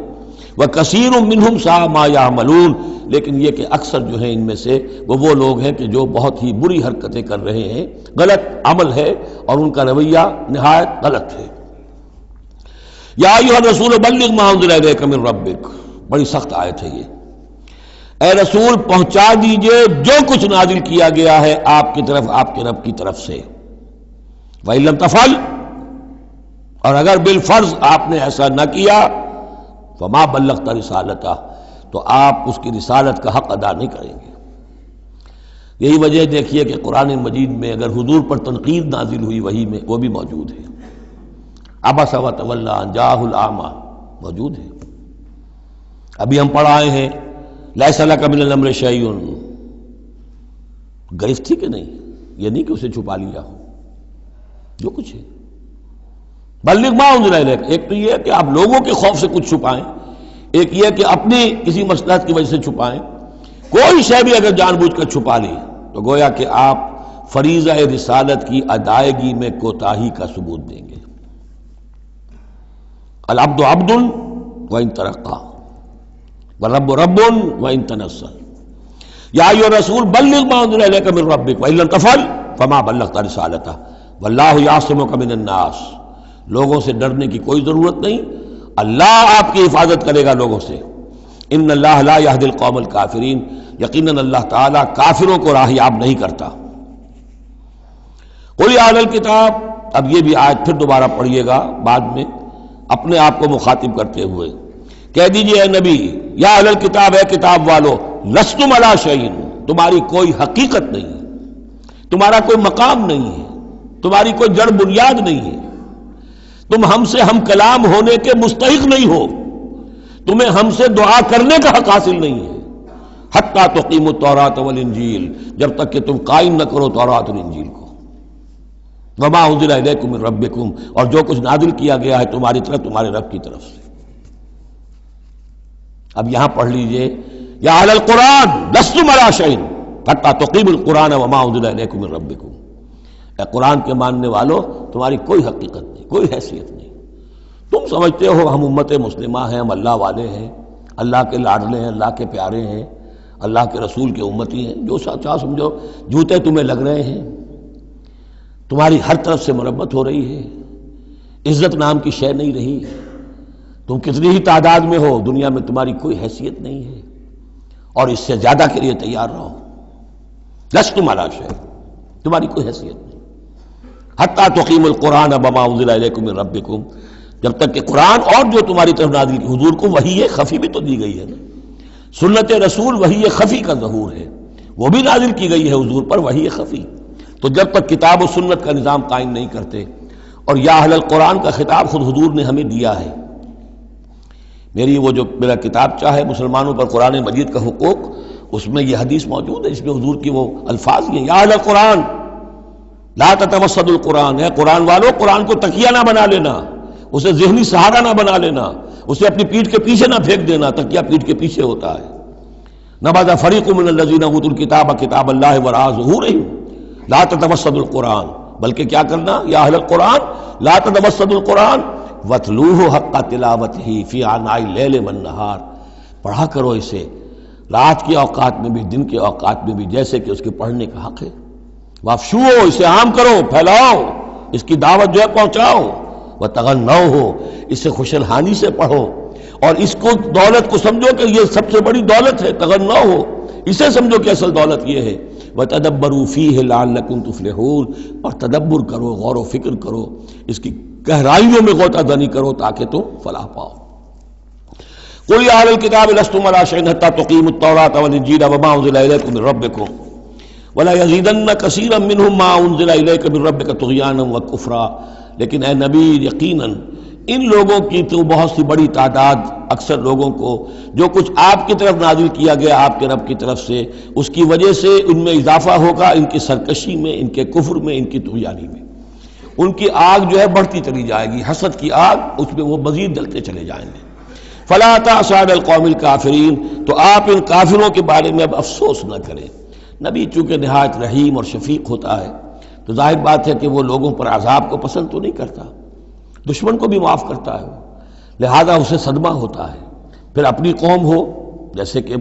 وَكَثِيرٌ مِّنْهُمْ سَاءَ مَا يَعْمَلُونَ، لیکن یہ کہ اکثر جو ہیں ان میں سے وہ لوگ ہیں کہ جو بہت ہی بری حرکتیں کر رہے ہیں، غلط عمل ہے اور ان کا رویہ نہایت غلط ہے. یا ایھا الرسول بلغ ما انزل الیک من ربک، بڑی سخت آیت ہے یہ. اے رسول پہنچا دیجئے جو کچھ نازل کیا گیا ہے آپ کی طرف، آپ کے رب کی طرف سے. وَإِن لَّمْ تَفْعَلْ، اور اگر بالفرض آپ نے ایسا نہ کیا، فما بلغت رسالتہ، تو آپ اس کی رسالت کا حق ادا نہیں کریں گے. یہی وجہ دیکھیے کہ قرآن مجید میں اگر حضور پر تنقید نازل ہوئی وحی میں، وہ بھی موجود ہے. عبس وتولی ان جاءہ الاعمی موجود ہے. ابھی ہم پڑھ آئے ہیں لیس لک من الامر شیء، گرفت تھی کہ نہیں؟ یہ نہیں کہ اسے چھپا لیا ہو، جو کچھ ہے. بلغ ما انزل الیک، ایک تو یہ کہ آپ لوگوں کے خوف سے کچھ چھپائیں، ایک یہ کہ اپنی کسی مصلحت کی وجہ سے چھپائیں. کوئی شے بھی اگر جان بوجھ کر چھپا لی تو گویا کہ آپ فریضہ رسالت کی ادائیگی میں کوتاہی کا ثبوت دیں گے. العبد عبد وان ترقى والرب رب وان تنزل. یا ایھا الرسول بلغ ما انزل الیک من ربک وان لم تفعل فما بلغت رسالتہ واللہ یعصمک من الناس. لوگوں سے ڈرنے کی کوئی ضرورت نہیں، اللہ آپ کی حفاظت کرے گا لوگوں سے. ان اللہ لا یہدی القوم الکافرین، یقیناً اللہ تعالیٰ کافروں کو راہیاب نہیں کرتا. قل یا اہل الکتاب، اب یہ بھی آیت پھر دوبارہ پڑھیے گا بعد میں اپنے آپ کو مخاطب کرتے ہوئے. کہہ دیجئے اے نبی، یا اہل الکتاب، اے کتاب والو، لستم علی شیء، تمہاری کوئی حقیقت نہیں ہے، تمہارا کوئی مقام نہیں ہے، تمہاری کوئی جڑ بنیاد نہیں ہے، تم ہم سے ہم کلام ہونے کے مستحق نہیں ہو، تمہیں ہم سے دعا کرنے کا حق حاصل نہیں ہے. حتی تقیموا التوراۃ والانجیل، جب تک کہ تم قائم نہ کرو تورات اور انجیل کو. وما انزل الیکم من ربکم، اور جو کچھ نازل کیا گیا ہے تمہاری طرف، تمہارے رب کی طرف سے. اب یہاں پڑھ لیجئے یا اہل القرآن لستم علی شیء حتی تقیموا القرآن وما انزل الیکم من ربکم. اے قرآن کے ماننے والو، تمہاری کوئی حقیقت نہیں، کوئی حیثیت نہیں. تم سمجھتے ہو ہم امت مسلمہ ہیں، ہم اللہ والے ہیں، اللہ کے لاڈلے ہیں، اللہ کے پیارے ہیں، اللہ کے رسول کے امتی ہیں، جو چاہو سمجھو. جوتے تمہیں لگ رہے ہیں، تمہاری ہر طرف سے مرمت ہو رہی ہے، عزت نام کی شے نہیں رہی. تم کتنی ہی تعداد میں ہو، دنیا میں تمہاری کوئی حیثیت نہیں ہے، اور اس سے زیادہ کے لیے تیار رہو. لستم علی شیء، تمہاری کوئی حیثیت نہیں. حتیٰ تقیم القرآن بما انزل الیکم من ربکم، جب تک کہ قرآن اور جو تمہاری طرف نازل کی، حضور کو وحی خفی بھی تو دی گئی ہے نا، سنت رسول وحی خفی کا ظہور ہے، وہ بھی نازل کی گئی ہے حضور پر وحی خفی۔ تو جب تک کتاب و سنت کا نظام قائم نہیں کرتے، اور یا اہل القرآن کا خطاب خود حضور نے ہمیں دیا ہے۔ میرا کتاب چاہے مسلمانوں پر قرآن مجید کا حقوق، اس میں یہ حدیث موجود ہے، اس میں حضور کی وہ الفاظ ہیں، یا اہل القرآن لا تتمسدوا القرآن، ہے قرآن والو قرآن کو تکیہ نہ بنا لینا، اسے ذہنی سہارا نہ بنا لینا، اسے اپنی پیٹھ کے پیچھے نہ پھینک دینا، تکیہ پیٹھ کے پیچھے ہوتا ہے۔ نبذ فریق من الذین اوتوا الکتاب کتاب اللہ وراء ظہورہم لا تتمسدوا القرآن، بلکہ کیا کرنا، یا اہل القرآن لا تتمسدوا القرآن واتلوہ حق تلاوتہ فی آناء اللیل والنہار، پڑھا کرو اسے رات کے اوقات میں بھی دن کے اوقات میں بھی جیسے کہ اس کے پڑھنے کا حق ہے۔ وافشوہ، اسے عام کرو، پھیلاؤ، اس کی دعوت جو ہے پہنچاؤ، وتغنوہ، اسے خوش الحانی سے پڑھو، اور اس کو دولت کو سمجھو کہ یہ سب سے بڑی دولت ہے، تغنوہ، اسے سمجھو کہ اصل دولت یہ ہے۔ وتدبروا فیہ لعلکم تفلحون، اور تدبر کرو، غور و فکر کرو، اس کی گہرائیوں میں غوطہ زنی کرو تاکہ تم فلاح پاؤ۔ قل یا اہل الکتاب لستم علی شیء حتی تقیموا التوراۃ والانجیل وما انزل الیکم من ربکم ولا یزیدن کثیرا منہم ما انزل الیک من ربک طغیانا وکفرا، لیکن اے نبی یقیناً ان لوگوں کی تو بہت سی بڑی تعداد، اکثر لوگوں کو جو کچھ آپ کی طرف نازل کیا گیا آپ کے رب کی طرف سے، اس کی وجہ سے ان میں اضافہ ہوگا، ان کی سرکشی میں، ان کے کفر میں، ان کی طغیانی میں، ان کی آگ جو ہے بڑھتی چلی جائے گی، حسد کی آگ، اس میں وہ مزید جلتے چلے جائیں گے۔ فلا تأس علی القوم الکافرین، تو آپ ان کافروں کے بارے میں اب افسوس نہ کریں۔ نبی چونکہ نہایت رحیم اور شفیق ہوتا ہے تو ظاہر بات ہے کہ وہ لوگوں پر عذاب کو پسند تو نہیں کرتا، دشمن کو بھی معاف کرتا ہے، لہذا اسے صدمہ ہوتا ہے۔ پھر اپنی قوم ہو، جیسے کہ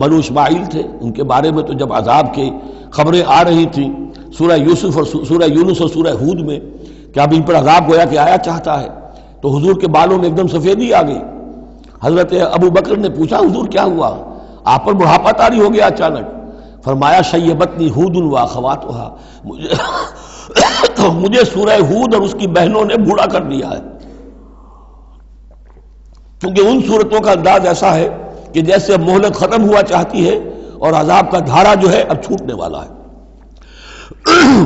بنو اسماعیل تھے، ان کے بارے میں تو جب عذاب کی خبریں آ رہی تھیں سورہ یوسف اور سورہ یونس اور سورہ ہود میں کہ اب ان پر عذاب گویا کہ آیا چاہتا ہے، تو حضور کے بالوں میں ایک دم سفیدی آ گئی۔ حضرت ابو بکر نے پوچھا حضور کیا ہوا، آپ پر بڑھاپا طاری ہو گیا اچانک؟ فرمایا شیبتنی ہود و اخواتھا، مجھے سورہ ہود اور اس کی بہنوں نے بوڑھا کر دیا ہے، کیونکہ ان صورتوں کا انداز ایسا ہے کہ جیسے اب مہلت ختم ہوا چاہتی ہے اور عذاب کا دھارا جو ہے اب چھوٹنے والا ہے۔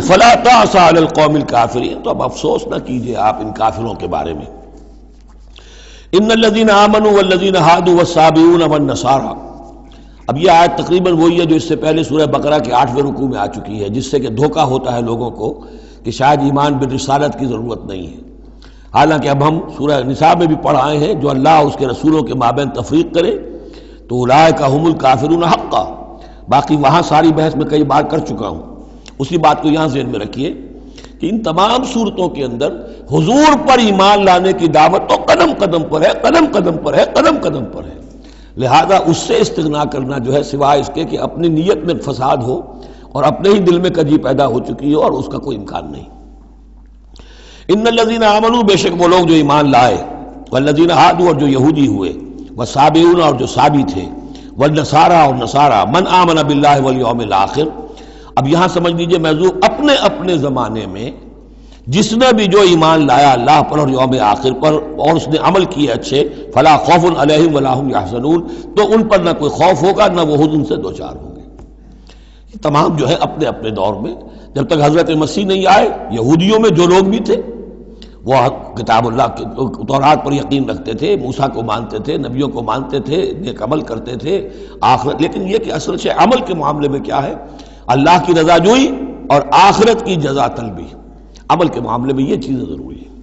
فلا تأس علی القوم الکافرین، تو اب افسوس نہ کیجئے آپ ان کافروں کے بارے میں۔ ان الذین آمنوا والذین ہادوا والصابئون والنصارى، اب یہ آیت تقریباً وہی ہے جو اس سے پہلے سورہ بقرہ کے 8ویں رکوع میں آ چکی ہے، جس سے کہ دھوکہ ہوتا ہے لوگوں کو کہ شاید ایمان بالرسالت کی ضرورت نہیں ہے، حالانکہ اب ہم سورہ نساء میں بھی پڑھ آئے ہیں جو اللہ اس کے رسولوں کے مابین تفریق کرے تو اولئک هم الکافرون حقا، باقی وہاں ساری بحث میں کئی بار کر چکا ہوں، اسی بات کو یہاں ذہن میں رکھیے کہ ان تمام صورتوں کے اندر حضور پر ایمان لانے کی دعوت تو قدم قدم پر ہے، قدم قدم پر ہے، قدم قدم پر ہے، لہذا اس سے استغنا کرنا جو ہے سوائے اس کے کہ اپنی نیت میں فساد ہو اور اپنے ہی دل میں کجی پیدا ہو چکی ہو، اور اس کا کوئی امکان نہیں۔ ان الذین آمنوا، بے شک وہ لوگ جو ایمان لائے، والذین ہادوا، اور جو یہودی ہوئے، والصابئون، اور جو صابی تھے، والنصارى، اور نصارى، من آمن باللہ والیوم الآخر۔ اب یہاں سمجھ لیجئے موضوع اپنے اپنے زمانے میں جس نے بھی جو ایمان لایا اللہ پر اور یوم آخر پر اور اس نے عمل کیے اچھے، فلا خوف علیہم ولا هم یحزنون، تو ان پر نہ کوئی خوف ہوگا نہ وہ حزن سے دوچار ہوں گے۔ یہ تمام جو ہے اپنے اپنے دور میں، جب تک حضرت مسیح نہیں آئے، یہودیوں میں جو لوگ بھی تھے وہ کتاب اللہ کے تورات پر یقین رکھتے تھے، موسیٰ کو مانتے تھے، نبیوں کو مانتے تھے، نیک عمل کرتے تھے آخرت، لیکن یہ کہ اصل سے عمل کے معاملے میں کیا ہے، اللہ کی رضا جوئی اور آخرت کی جزا طلبی، عمل کے معاملے میں یہ چیزیں ضروری ہیں۔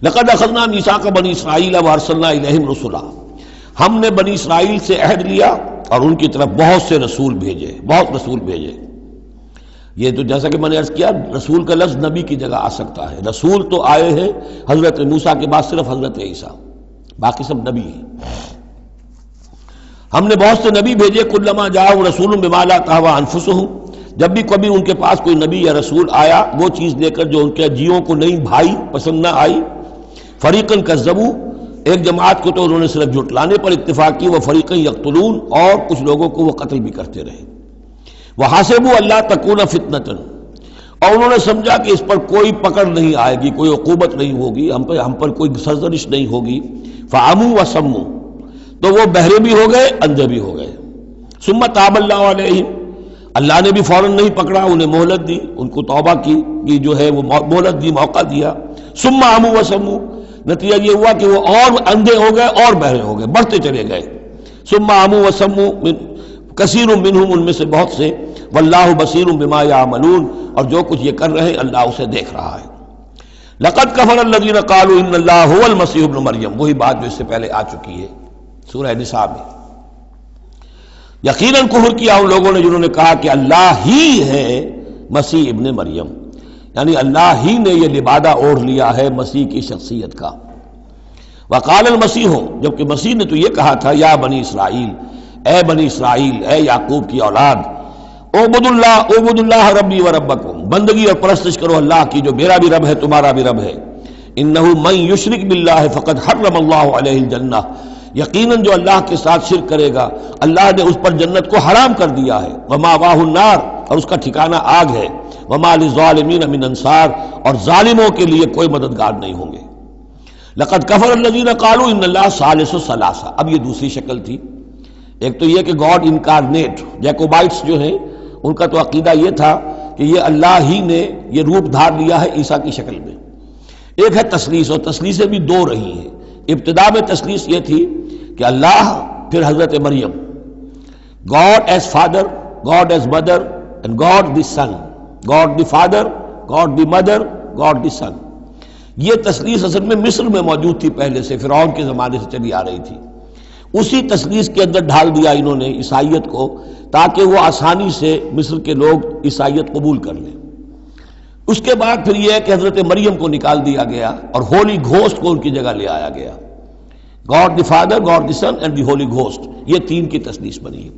لقد اخذنا میثاق بنی اسرائیل وارسلنا الیہم رسلا، ہم نے بنی اسرائیل سے عہد لیا اور ان کی طرف بہت سے رسول بھیجے، بہت رسول بھیجے۔ یہ تو جیسا کہ میں نے عرض کیا، رسول کا لفظ نبی کی جگہ آ سکتا ہے، رسول تو آئے ہیں حضرت موسیٰ کے بعد صرف حضرت عیسیٰ، باقی سب نبی ہیں۔ ہم نے بہت سے نبی بھیجے، کلما جاءہم رسول بما لا تہوی انفسہم، جب بھی کبھی ان کے پاس کوئی نبی یا رسول آیا وہ چیز لے کر جو ان کے جیوں کو نہیں بھائی، پسند نہ آئی، فریقاً کذبوا، ایک جماعت کو تو انہوں نے صرف جھٹلانے پر اتفاق کی، وہ فریقاً یقتلون، اور کچھ لوگوں کو وہ قتل بھی کرتے رہے۔ وحسبوا اللہ تکون فتنۃ، اور انہوں نے سمجھا کہ اس پر کوئی پکڑ نہیں آئے گی، کوئی عقوبت نہیں ہوگی، ہم پر کوئی سرزنش نہیں ہوگی، فعموا وصموا، تو وہ بہرے بھی ہو گئے، اندھے بھی ہو گئے۔ ثم تاب اللہ علیہم، اللہ نے بھی فوراً نہیں پکڑا، انہیں مہلت دی، ان کو توبہ کی جو ہے وہ مہلت دی، موقع دیا۔ ثم عموا وصموا، نتیجہ یہ ہوا کہ وہ اور اندھے ہو گئے اور بہرے ہو گئے، بڑھتے چلے گئے۔ ثم عموا وصموا کثیر منہم، ان میں سے بہت سے، واللہ بصیر بما یعملون، اور جو کچھ یہ کر رہے ہیں اللہ اسے دیکھ رہا ہے۔ لقد کفر الذین قالوا ان اللہ هو المسیح ابن مریم، وہی بات جو اس سے پہلے آ چکی ہے سورہ نساء میں۔ یقیناً کفر کیا ان لوگوں نے جنہوں نے کہا کہ اللہ ہی ہے مسیح ابن مریم، یعنی اللہ ہی نے یہ لبادہ اوڑھ لیا ہے مسیح کی شخصیت کا۔ وقال المسیح، جبکہ مسیح نے تو یہ کہا تھا یا بنی اسرائیل، اے بنی اسرائیل، اے یعقوب کی اولاد، اعبدوا اللہ ربی و ربکم، بندگی اور پرستش کرو اللہ کی جو میرا بھی رب ہے تمہارا بھی رب ہے۔ انہ من یشرک باللہ فقد حرم اللہ علیہ الجنہ، یقیناً جو اللہ کے ساتھ شرک کرے گا اللہ نے اس پر جنت کو حرام کر دیا ہے، ومأواہ النار، اور اس کا ٹھکانہ آگ ہے، وما للظالمین من انصار، اور ظالموں کے لیے کوئی مددگار نہیں ہوں گے۔ لقد کفر الذین قالوا ان اللہ ثالث ثلاثہ، اب یہ دوسری شکل تھی۔ ایک تو یہ کہ گاڈ انکارنیٹ، جیکوبائٹس جو ہیں ان کا تو عقیدہ یہ تھا کہ یہ اللہ ہی نے یہ روپ دھار لیا ہے عیسیٰ کی شکل میں۔ ایک ہے تثلیث، اور تثلیثیں بھی دو رہی ہیں۔ ابتدا میں تثلیث یہ تھی کہ اللہ پھر حضرت Maryam, God is father, God is mother, and God the son, God the father, God the mother, God the son. یہ تثلیث اصل میں مصر میں موجود تھی پہلے سے، فرعون کے زمانے سے چلی آ رہی تھی۔ اسی تثلیث کے اندر ڈھال دیا انہوں نے عیسائیت کو، تاکہ وہ آسانی سے مصر کے لوگ عیسائیت قبول کر لیں۔ اس کے بعد پھر یہ ہے کہ حضرت مریم کو نکال دیا گیا اور ہولی گھوسٹ کو ان کی جگہ لے آیا گیا۔ God the father, God the son and the holy ghost, یہ تین کی تثلیث بنی ہے۔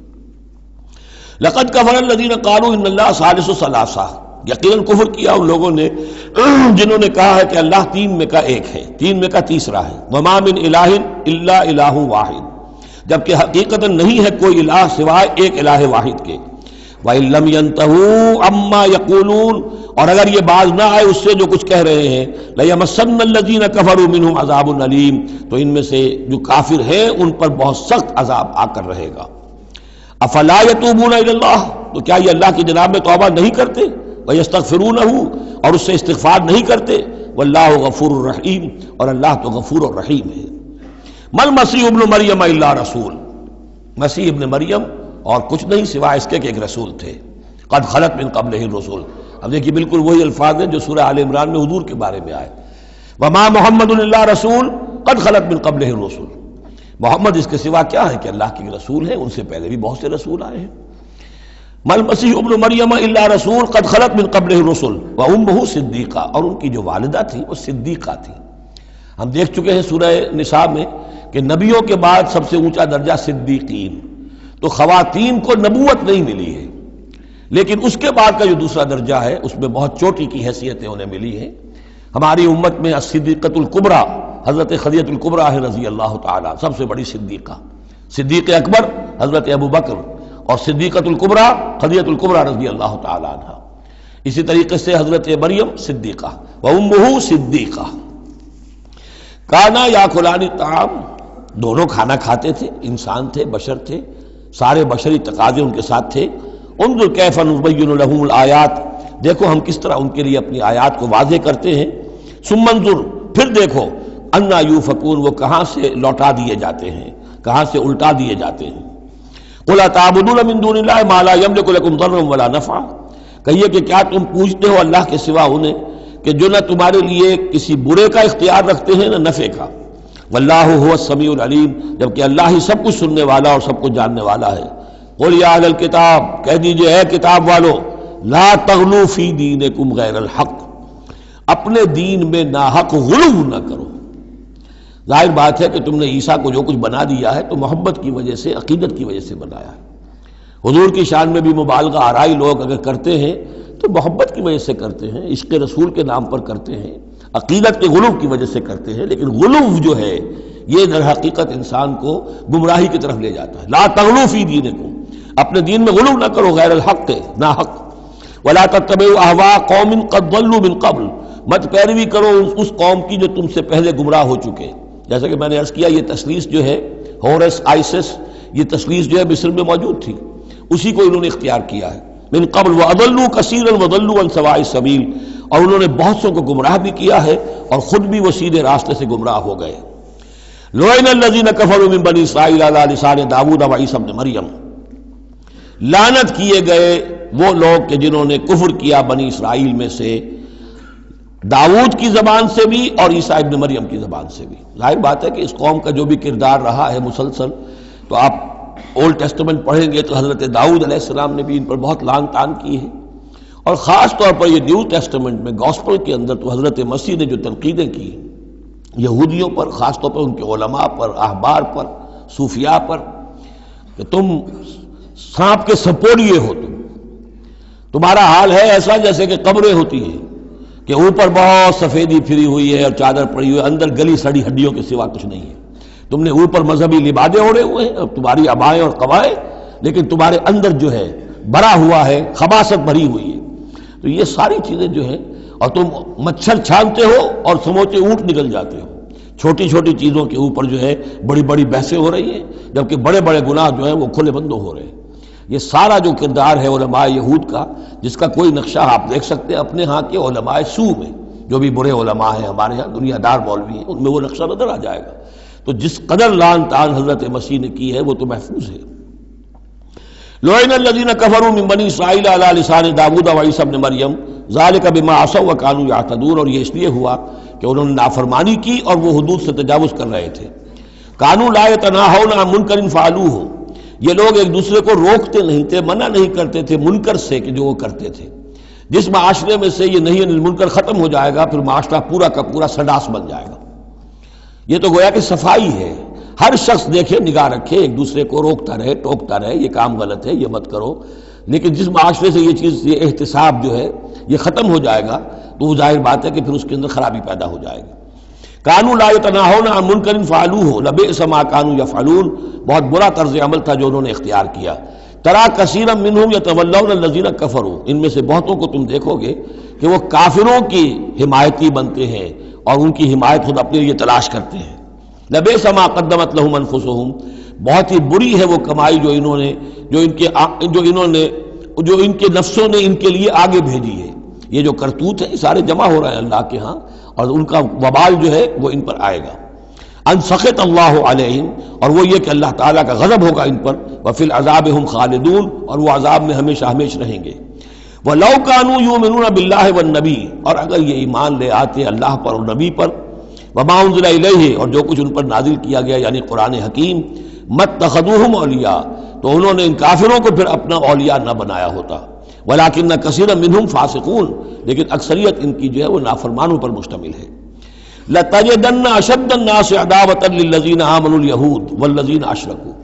لقد کفر الذین قالوا ان اللہ ثالث ثلاثہ، یقیناً کفر کیا ان لوگوں نے جنہوں نے کہا ہے کہ اللہ تین میں کا ایک ہے، تین میں کا تیسرا ہے۔ وما من الہ الا الہ واحد، جبکہ حقیقتاً نہیں ہے کوئی الہ سوائے ایک الہ واحد کے۔ وَإِن لَّمْ يَنْتَهُوا عَمَّا يَقُولُونَ، اور اگر یہ باز نہ آئے اس سے جو کچھ کہہ رہے ہیں، لَيَمَسَّنَّ الَّذِينَ كَفَرُوا مِنْهُمْ عَذَابٌ أَلِيمٌ، تو ان میں سے جو کافر ہیں ان پر بہت سخت عذاب آ کر رہے گا۔ أَفَلَا يَتُوبُونَ إِلَى اللَّهِ، تو کیا یہ اللہ کی جناب میں توبہ نہیں کرتے؟ وَيَسْتَغْفِرُونَهُ، اور اس سے استغفار نہیں کرتے؟ وَاللَّهُ غَفُورٌ رَحِيمٌ، اور اللہ تو غفور اور رحیم ہے۔ مل مسیح ابن مریم الا رسول، مسیح ابن مریم اور کچھ نہیں سوائے اس کے کہ ایک رسول تھے۔ قد خلت من قبلہ الرسل، اب دیکھیے بالکل وہی الفاظ ہیں جو سورہ آل عمران میں حضور کے بارے میں آئے، وما محمد الا رسول قد خلت من قبلہ الرسل، محمد اس کے سوا کیا ہے کہ اللہ کے رسول ہیں، ان سے پہلے بھی بہت سے رسول آئے ہیں۔ مل مسیح ابن مریم الا رسول قد خلت من قبلہ الرسل وامہ صدیقہ، اور ان کی جو والدہ تھی وہ صدیقہ تھی۔ ہم دیکھ چکے ہیں سورہ نساء میں کہ نبیوں کے بعد سب سے اونچا درجہ صدیقین، تو خواتین کو نبوت نہیں ملی ہے، لیکن اس کے بعد کا جو دوسرا درجہ ہے اس میں بہت چوٹی کی حیثیتیں انہیں ملی ہیں۔ ہماری امت میں الصدیقۃ الکبریٰ حضرت خدیجہ الکبریٰ رضی اللہ تعالیٰ، سب سے بڑی صدیقہ، صدیق اکبر حضرت ابو بکر، اور صدیقۃ الکبریٰ خدیجہ الکبریٰ رضی اللہ تعالیٰ عنہ۔ اسی طریقے سے حضرت مریم صدیقہ وامہ صدیقہ۔ کانا یاکلان الطعام، دونوں کھانا کھاتے تھے، انسان تھے، بشر تھے، سارے بشری تقاضے ان کے ساتھ تھے۔ انظر کیف نبین لہم الآیات، دیکھو ہم کس طرح ان کے لیے اپنی آیات کو واضح کرتے ہیں۔ ثم انظر، پھر دیکھو، انا یوفکون، وہ کہاں سے لوٹا دیے جاتے ہیں، کہاں سے الٹا دیے جاتے ہیں۔ قل اتعبدون من دون اللہ ما لا یملک لکم ضرا ولا نفعا، کہیے کہ کیا تم پوچھتے ہو اللہ کے سوا انہیں کہ جو نہ تمہارے لیے کسی برے کا اختیار رکھتے ہیں نہ نفع کا۔ واللہ هو السمیع العلیم، جبکہ اللہ ہی سب کچھ سننے والا اور سب کچھ جاننے والا ہے۔ قل یا اہل الکتاب، کہہ دیجئے اے کتاب والو، لا تغلوا فی دینکم غیر الحق، اپنے دین میں ناحق غلو نہ کرو۔ ظاہر بات ہے کہ تم نے عیسیٰ کو جو کچھ بنا دیا ہے تو محبت کی وجہ سے، عقیدت کی وجہ سے بنایا ہے۔ حضور کی شان میں بھی مبالغہ آرائی لوگ اگر کرتے ہیں تو محبت کی وجہ سے کرتے ہیں، عشق رسول کے نام پر کرتے ہیں، عقیدت کے غلو کی وجہ سے کرتے ہیں، لیکن غلو جو ہے یہ در حقیقت انسان کو گمراہی کی طرف لے جاتا ہے۔ لا تغلو فی دینکم، اپنے دین میں غلو نہ کرو غیر الحق، ناحق۔ ولا تتبعوا اهواء قوم قد ضلوا من قبل، مت پیروی کرو اس قوم کی جو تم سے پہلے گمراہ ہو چکے. جیسا کہ میں نے عرض کیا، یہ تثلیث جو ہے ہورس آئسس، یہ تثلیث جو ہے مصر میں موجود تھی، اسی کو انہوں نے اختیار کیا ہے. من قبل واضلوا كثيرا وضلوا عن سواء السبيل، اور انہوں نے بہت سو کو گمراہ بھی کیا ہے اور خود بھی وہ سیدھے راستے سے گمراہ ہو گئے. لعن الذين كفروا من بني اسرائيل على لسان داود وعيسى ابن مريم، لعنت کیے گئے وہ لوگ کہ جنہوں نے کفر کیا بنی اسرائیل میں سے داؤد کی زبان سے بھی اور عیسیٰ ابن مریم کی زبان سے بھی. ظاہر بات ہے کہ اس قوم کا جو بھی کردار رہا ہے مسلسل، تو آپ اولڈ ٹیسٹمنٹ پڑھیں گے تو حضرت داؤد علیہ السلام نے بھی ان پر بہت لعن طعن کی ہے، اور خاص طور پر یہ نیو ٹیسٹمنٹ میں گاسپل کے اندر تو حضرت مسیح نے جو تنقیدیں کی یہودیوں پر، خاص طور پر ان کے علماء پر، احبار پر، صوفیاء پر، کہ تم سانپ کے سپوڑیے ہو، تمہارا حال ہے ایسا جیسے کہ قبریں ہوتی ہیں کہ اوپر بہت سفیدی پھری ہوئی ہے اور چادر پڑی ہوئی ہے، اندر گلی سڑی ہڈیوں کے سوا کچھ نہیں ہے. تم نے اوپر مذہبی لبادے اوڑے ہوئے ہیں اور تمہاری ابائیں اور قبائیں، لیکن تمہارے اندر جو ہے بھرا ہوا ہے، خباثت بھری ہوئی ہے. تو یہ ساری چیزیں جو ہیں، اور تم مچھر چھانتے ہو اور سموچے اونٹ نکل جاتے ہو. چھوٹی چھوٹی چیزوں کے اوپر جو ہے بڑی بڑی بحثیں ہو رہی ہیں، جبکہ بڑے بڑے گناہ جو ہیں وہ کھلے بندوں ہو رہے ہیں. یہ سارا جو کردار ہے علماء یہود کا، جس کا کوئی نقشہ آپ دیکھ سکتے ہیں اپنے ہاں کے علماء سو میں، جو بھی برے علماء ہیں ہمارے ہاں دنیا دار مولوی ہیں، ان میں وہ نقشہ نظر آ جائے گا. تو جس قدر لعن طعن حضرت مسیح نے کی ہے وہ تو محفوظ ہے. لعن الذین کفروا من بنی اسرائیل علی لسان داود وعیسی ابن مریم ذلک بما عصوا وکانوا یعتدون، اور یہ اس لیے ہوا کہ انہوں نے نافرمانی کی اور وہ حدود سے تجاوز کر رہے تھے. کانوا لا یتناہون عن منکر فعلوہ، یہ لوگ ایک دوسرے کو روکتے نہیں تھے، منع نہیں کرتے تھے منکر سے کہ جو وہ کرتے تھے. جس معاشرے میں سے یہ نہیں عن المنکر ختم ہو جائے گا، پھر معاشرہ پورا کا پورا سڈاس بن جائے گا. یہ تو گویا کہ صفائی ہے، ہر شخص دیکھے، نگاہ رکھے، ایک دوسرے کو روکتا رہے، ٹوکتا رہے، یہ کام غلط ہے، یہ مت کرو. لیکن جس معاشرے سے یہ چیز، یہ احتساب جو ہے یہ ختم ہو جائے گا، تو وہ ظاہر بات ہے کہ پھر اس کے اندر خرابی پیدا ہو جائے گی. کانوا لا یتناہون عن منکر فعلوہ لبئس ما کانوا یفعلون، بہت برا طرز عمل تھا جو انہوں نے اختیار کیا. ترا کثیرا منہم یتولون الذین کفروا، ان میں سے بہتوں کو تم دیکھو گے کہ وہ کافروں کی حمایتی بنتے ہیں اور ان کی حمایت خود اپنے لیے تلاش کرتے ہیں. لبئس ما قدمت لہم انفسہم، بہت ہی بری ہے وہ کمائی جو ان کے نفسوں نے ان کے لیے آگے بھیجی ہے. یہ جو کرتوت ہے سارے جمع ہو رہے ہیں اللہ کے ہاں، اور ان کا وبال جو ہے وہ ان پر آئے گا. ان سخط اللہ علیہم، اور وہ یہ کہ اللہ تعالیٰ کا غضب ہوگا ان پر. وفی العذاب ہم خالدون، اور وہ عذاب میں ہمیشہ ہمیشہ رہیں گے. وَلَوْ كَانُوا يُؤْمِنُونَ بِاللَّهِ وَالنَّبِيِّ، اور اگر یہ ایمان لے آتے اللہ پر اور نبی پر، وَمَا أُنزِلَ إِلَيْهِ، اور جو کچھ ان پر نازل کیا گیا یعنی قرآن حکیم، مَتَّخَذُوهُمْ أَوْلِيَاءَ، تو انہوں نے ان کافروں کو پھر اپنا اولیاء نہ بنایا ہوتا. وَلَكِنَّ كَثِيرًا مِّنْهُمْ فَاسِقُونَ، لیکن اکثریت ان کی جو ہے وہ نافرمانوں پر مشتمل ہے. لَتَجِدَنَّ أَشَدَّ النَّاسِ عَدَاوَةً لِلَّذِينَ آمَنُوا الْيَهُودَ وَالَّذِينَ أَشْرَكُوا،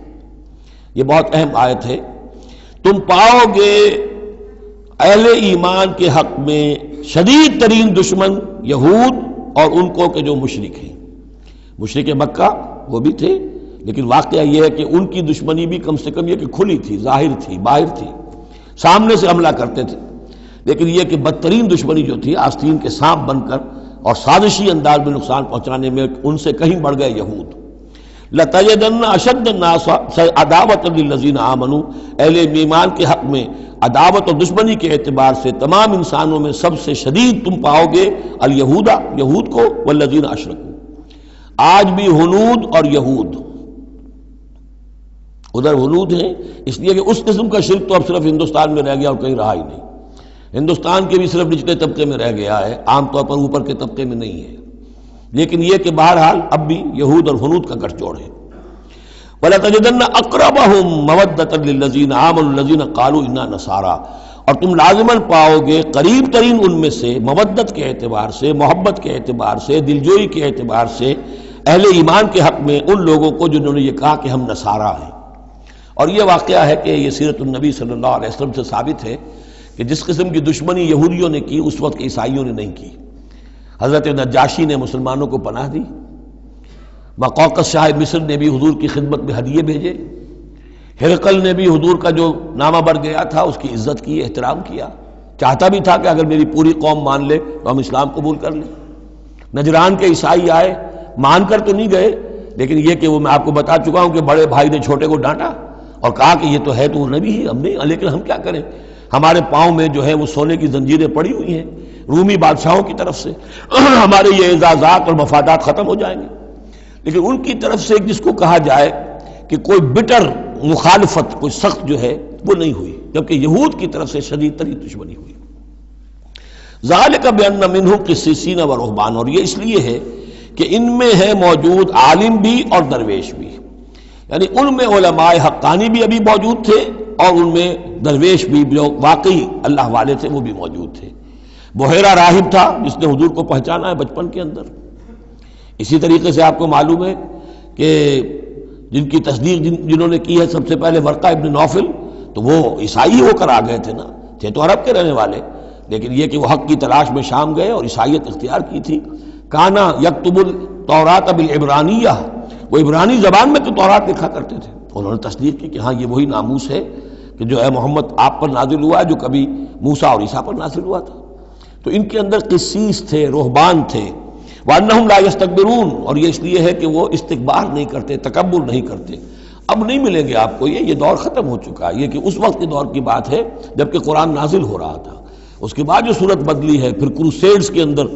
یہ بہت اہم آیت ہے. تم پاؤ گے اہل ایمان کے حق میں شدید ترین دشمن یہود اور ان کو کہ جو مشرک ہیں. مشرک مکہ وہ بھی تھے، لیکن واقعہ یہ ہے کہ ان کی دشمنی بھی کم سے کم یہ کہ کھلی تھی، ظاہر تھی، باہر تھی، سامنے سے حملہ کرتے تھے. لیکن یہ کہ بدترین دشمنی جو تھی آستین کے سانپ بن کر اور سازشی انداز میں نقصان پہنچانے میں ان سے کہیں بڑھ گئے یہود. لَتَجِدَنَّ أَشَدَّ النَّاسِ عَدَاوَةً لِلَّذِينَ آمَنُوا، اہل ایمان کے حق میں عداوت اور دشمنی کے اعتبار سے تمام انسانوں میں سب سے شدید تم پاؤ گے الیہود، یہود کو، والذین اشرکوا. آج بھی ہنود اور یہود، ادھر ہنود ہیں اس لیے کہ اس قسم کا شرک تو اب صرف ہندوستان میں رہ گیا اور کہیں رہا ہی نہیں. ہندوستان کے بھی صرف نچلے طبقے میں رہ گیا ہے، عام طور پر اوپر کے طبقے میں نہیں ہے. لیکن یہ کہ بہرحال اب بھی یہود اور ہنود کا گٹھ جوڑ ہے. وَلَتَجِدَنَّ أَقْرَبَهُمْ مَوَدَّةً لِلَّذِينَ آمَنُوا الَّذِينَ قَالُوا إِنَّا نَصَارَىٰ، اور تم لازماً پاؤ گے قریب ترین ان میں سے مودت کے اعتبار سے، محبت کے اعتبار سے، دلجوئی کے اعتبار سے اہل ایمان کے حق میں ان لوگوں کو جنہوں نے یہ کہا کہ ہم نصارہ ہیں. اور یہ واقعہ ہے کہ یہ سیرت النبی صلی اللہ علیہ وسلم سے ثابت ہے کہ جس قسم کی دشمنی یہودیوں نے کی اس وقت عیسائیوں نے نہیں کی. حضرت نجاشی نے مسلمانوں کو پناہ دی، مقوقس شاہ مصر نے بھی حضور کی خدمت میں ہدیے بھیجے، ہرقل نے بھی حضور کا جو نامہ بر گیا تھا اس کی عزت کی، احترام کیا، چاہتا بھی تھا کہ اگر میری پوری قوم مان لے تو ہم اسلام قبول کر لیں۔ نجران کے عیسائی آئے، مان کر تو نہیں گئے، لیکن یہ کہ وہ میں آپ کو بتا چکا ہوں کہ بڑے بھائی نے چھوٹے کو ڈانٹا اور کہا کہ یہ تو ہے تو وہ نبی ہی، ہم نہیں، لیکن ہم کیا کریں، ہمارے پاؤں میں جو ہے وہ سونے کی زنجیریں پڑی ہوئی ہیں رومی بادشاہوں کی طرف سے، ہمارے یہ اعزازات اور مفادات ختم ہو جائیں گے۔ لیکن ان کی طرف سے جس کو کہا جائے کہ کوئی بٹر مخالفت، کوئی سخت جو ہے وہ نہیں ہوئی، جبکہ یہود کی طرف سے شدید ترین دشمنی ہوئی۔ ذالک بان منہم قسیسین و رہبان، اور یہ اس لیے ہے کہ ان میں ہے موجود عالم بھی اور درویش بھی، یعنی ان میں علماء حقانی بھی ابھی موجود تھے اور ان میں درویش بھی جو واقعی اللہ والے تھے وہ بھی موجود تھے۔ بحیرہ راہب تھا جس نے حضور کو پہچانا ہے بچپن کے اندر۔ اسی طریقے سے آپ کو معلوم ہے کہ جن کی تصدیق جنہوں نے کی ہے سب سے پہلے ورقہ ابن نوفل، تو وہ عیسائی ہو کر آ گئے تھے نا، تھے تو عرب کے رہنے والے، لیکن یہ کہ وہ حق کی تلاش میں شام گئے اور عیسائیت اختیار کی تھی۔ کانا یکتب التوراۃ بالعبرانیہ، وہ عبرانی زبان میں تو تورات لکھا کرتے تھے، انہوں نے تصدیق کی کہ ہاں یہ وہی ناموس ہے کہ جو ہے محمد آپ پر نازل ہوا ہے، جو کبھی موسیٰ اور عیسیٰ پر نازل ہوا تھا۔ تو ان کے اندر قسیس تھے، رہبان تھے، وَأَنَّهُمْ لَا يَسْتَكْبِرُونَ، اور یہ اس لیے ہے کہ وہ استکبار نہیں کرتے، تکبر نہیں کرتے۔ اب نہیں ملیں گے آپ کو یہ دور ختم ہو چکا ہے، یہ کہ اس وقت کے دور کی بات ہے جبکہ قرآن نازل ہو رہا تھا۔ اس کے بعد جو صورت بدلی ہے، پھر کروسیڈز کے اندر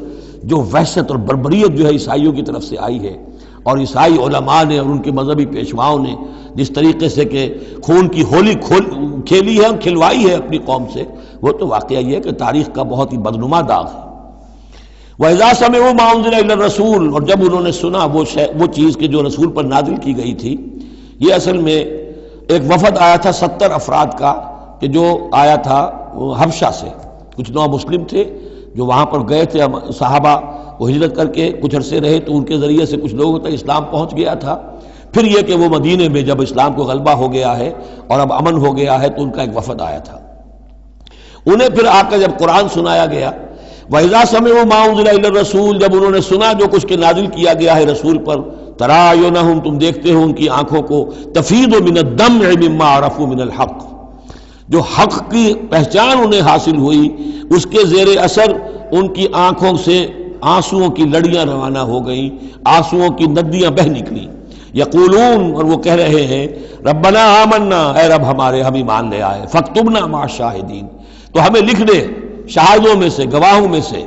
جو وحشت اور بربریت جو ہے عیسائیوں کی طرف سے آئی ہے، اور عیسائی علماء نے اور ان کے مذہبی پیشواؤں نے جس طریقے سے کہ خون کی ہولی کھیلی ہے اور کھلوائی ہے اپنی قوم سے، وہ تو واقعہ یہ ہے کہ تاریخ کا بہت ہی بدنما داغ ہے۔ وَإِذَا سَمِعُوا مَا أُنزِلَ إِلَى الرَّسُولِ، اور جب انہوں نے سنا وہ چیز کہ جو رسول پر نازل کی گئی تھی۔ یہ اصل میں ایک وفد آیا تھا 70 افراد کا، کہ جو آیا تھا حبشہ سے، کچھ نو مسلم تھے جو وہاں پر گئے تھے، صحابہ وہ ہجرت کر کے کچھ عرصے رہے تو ان کے ذریعے سے کچھ لوگوں تک اسلام پہنچ گیا تھا۔ پھر یہ کہ وہ مدینے میں جب اسلام کو غلبہ ہو گیا ہے اور اب امن ہو گیا ہے تو ان کا ایک وفد آیا تھا۔ انہیں پھر آ کر جب قرآن سنایا گیا، وَإِذَا سَمِعُوا مَا أُنزِلَ إِلَى الرَّسُولِ، جب انہوں نے سنا جو کچھ کہ نازل کیا گیا ہے رسول پر، تَرَىٰ أَعْيُنَهُمْ، تم دیکھتے ہو ان کی آنکھوں کو، تَفِيضُ مِنَ الدَّمْعِ مِمَّا عَرَفُوا مِنَ الْحَقِّ، جو حق کی پہچان انہیں حاصل ہوئی اس کے زیر اثر ان کی آنکھوں سے آنسوؤں کی لڑیاں روانہ ہو گئیں، آنسوؤں کی ندیاں بہہ نکلیں۔ یقولون، اور وہ کہہ رہے ہیں، ربنا آمنا، اے رب ہمارے ہم ایمان لے آئے، فاکتبنا مع الشاہدین، تو ہمیں لکھ دے شاہدوں میں سے، گواہوں میں سے۔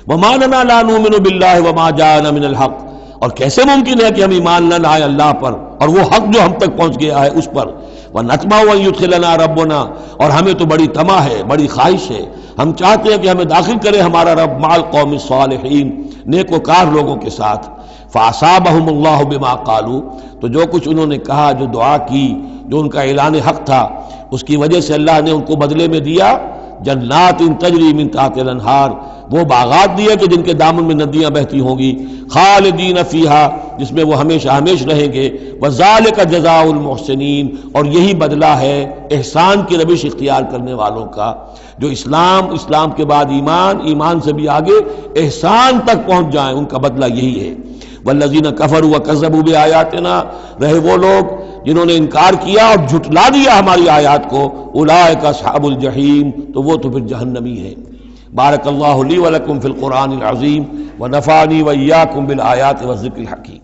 وما لنا لا نؤمن باللہ وما جاءنا من الحق، اور کیسے ممکن ہے کہ ہم ایمان نہ لائیں اللہ پر اور وہ حق جو ہم تک پہنچ گیا ہے اس پر۔ وَنَطْمَعُ أَن يُدْخِلَنَا رَبُّنَا، اور ہمیں تو بڑی طمع ہے، بڑی خواہش ہے، ہم چاہتے ہیں کہ ہمیں داخل کرے ہمارا رب مع القوم الصالحین، نیک وکار لوگوں کے ساتھ۔ فَأَصَابَهُمُ اللَّهُ بِمَا قَالُوا، تو جو کچھ انہوں نے کہا، جو دعا کی، جو ان کا اعلان حق تھا، اس کی وجہ سے اللہ نے ان کو بدلے میں دیا جنات تجری من تحت الانہار، وہ باغات دیے کہ جن کے دامن میں ندیاں بہتی ہوں گی، خالدین فیہا، جس میں وہ ہمیشہ ہمیش رہیں گے، وذالک جزاء المحسنین، اور یہی بدلہ ہے احسان کی روش اختیار کرنے والوں کا، جو اسلام کے بعد ایمان سے بھی آگے احسان تک پہنچ جائیں، ان کا بدلہ یہی ہے۔ والذین کفروا وکذبوا بآیاتنا، رہے وہ لوگ جنہوں نے انکار کیا اور جھٹلا دیا ہماری آیات کو، اولئک اصحاب الجحیم، تو وہ تو پھر جہنمی ہے۔ بارک اللہ لی ولکم فی القرآن العظیم ونفعنی وإیاکم بالآیات والذکر الحکیم۔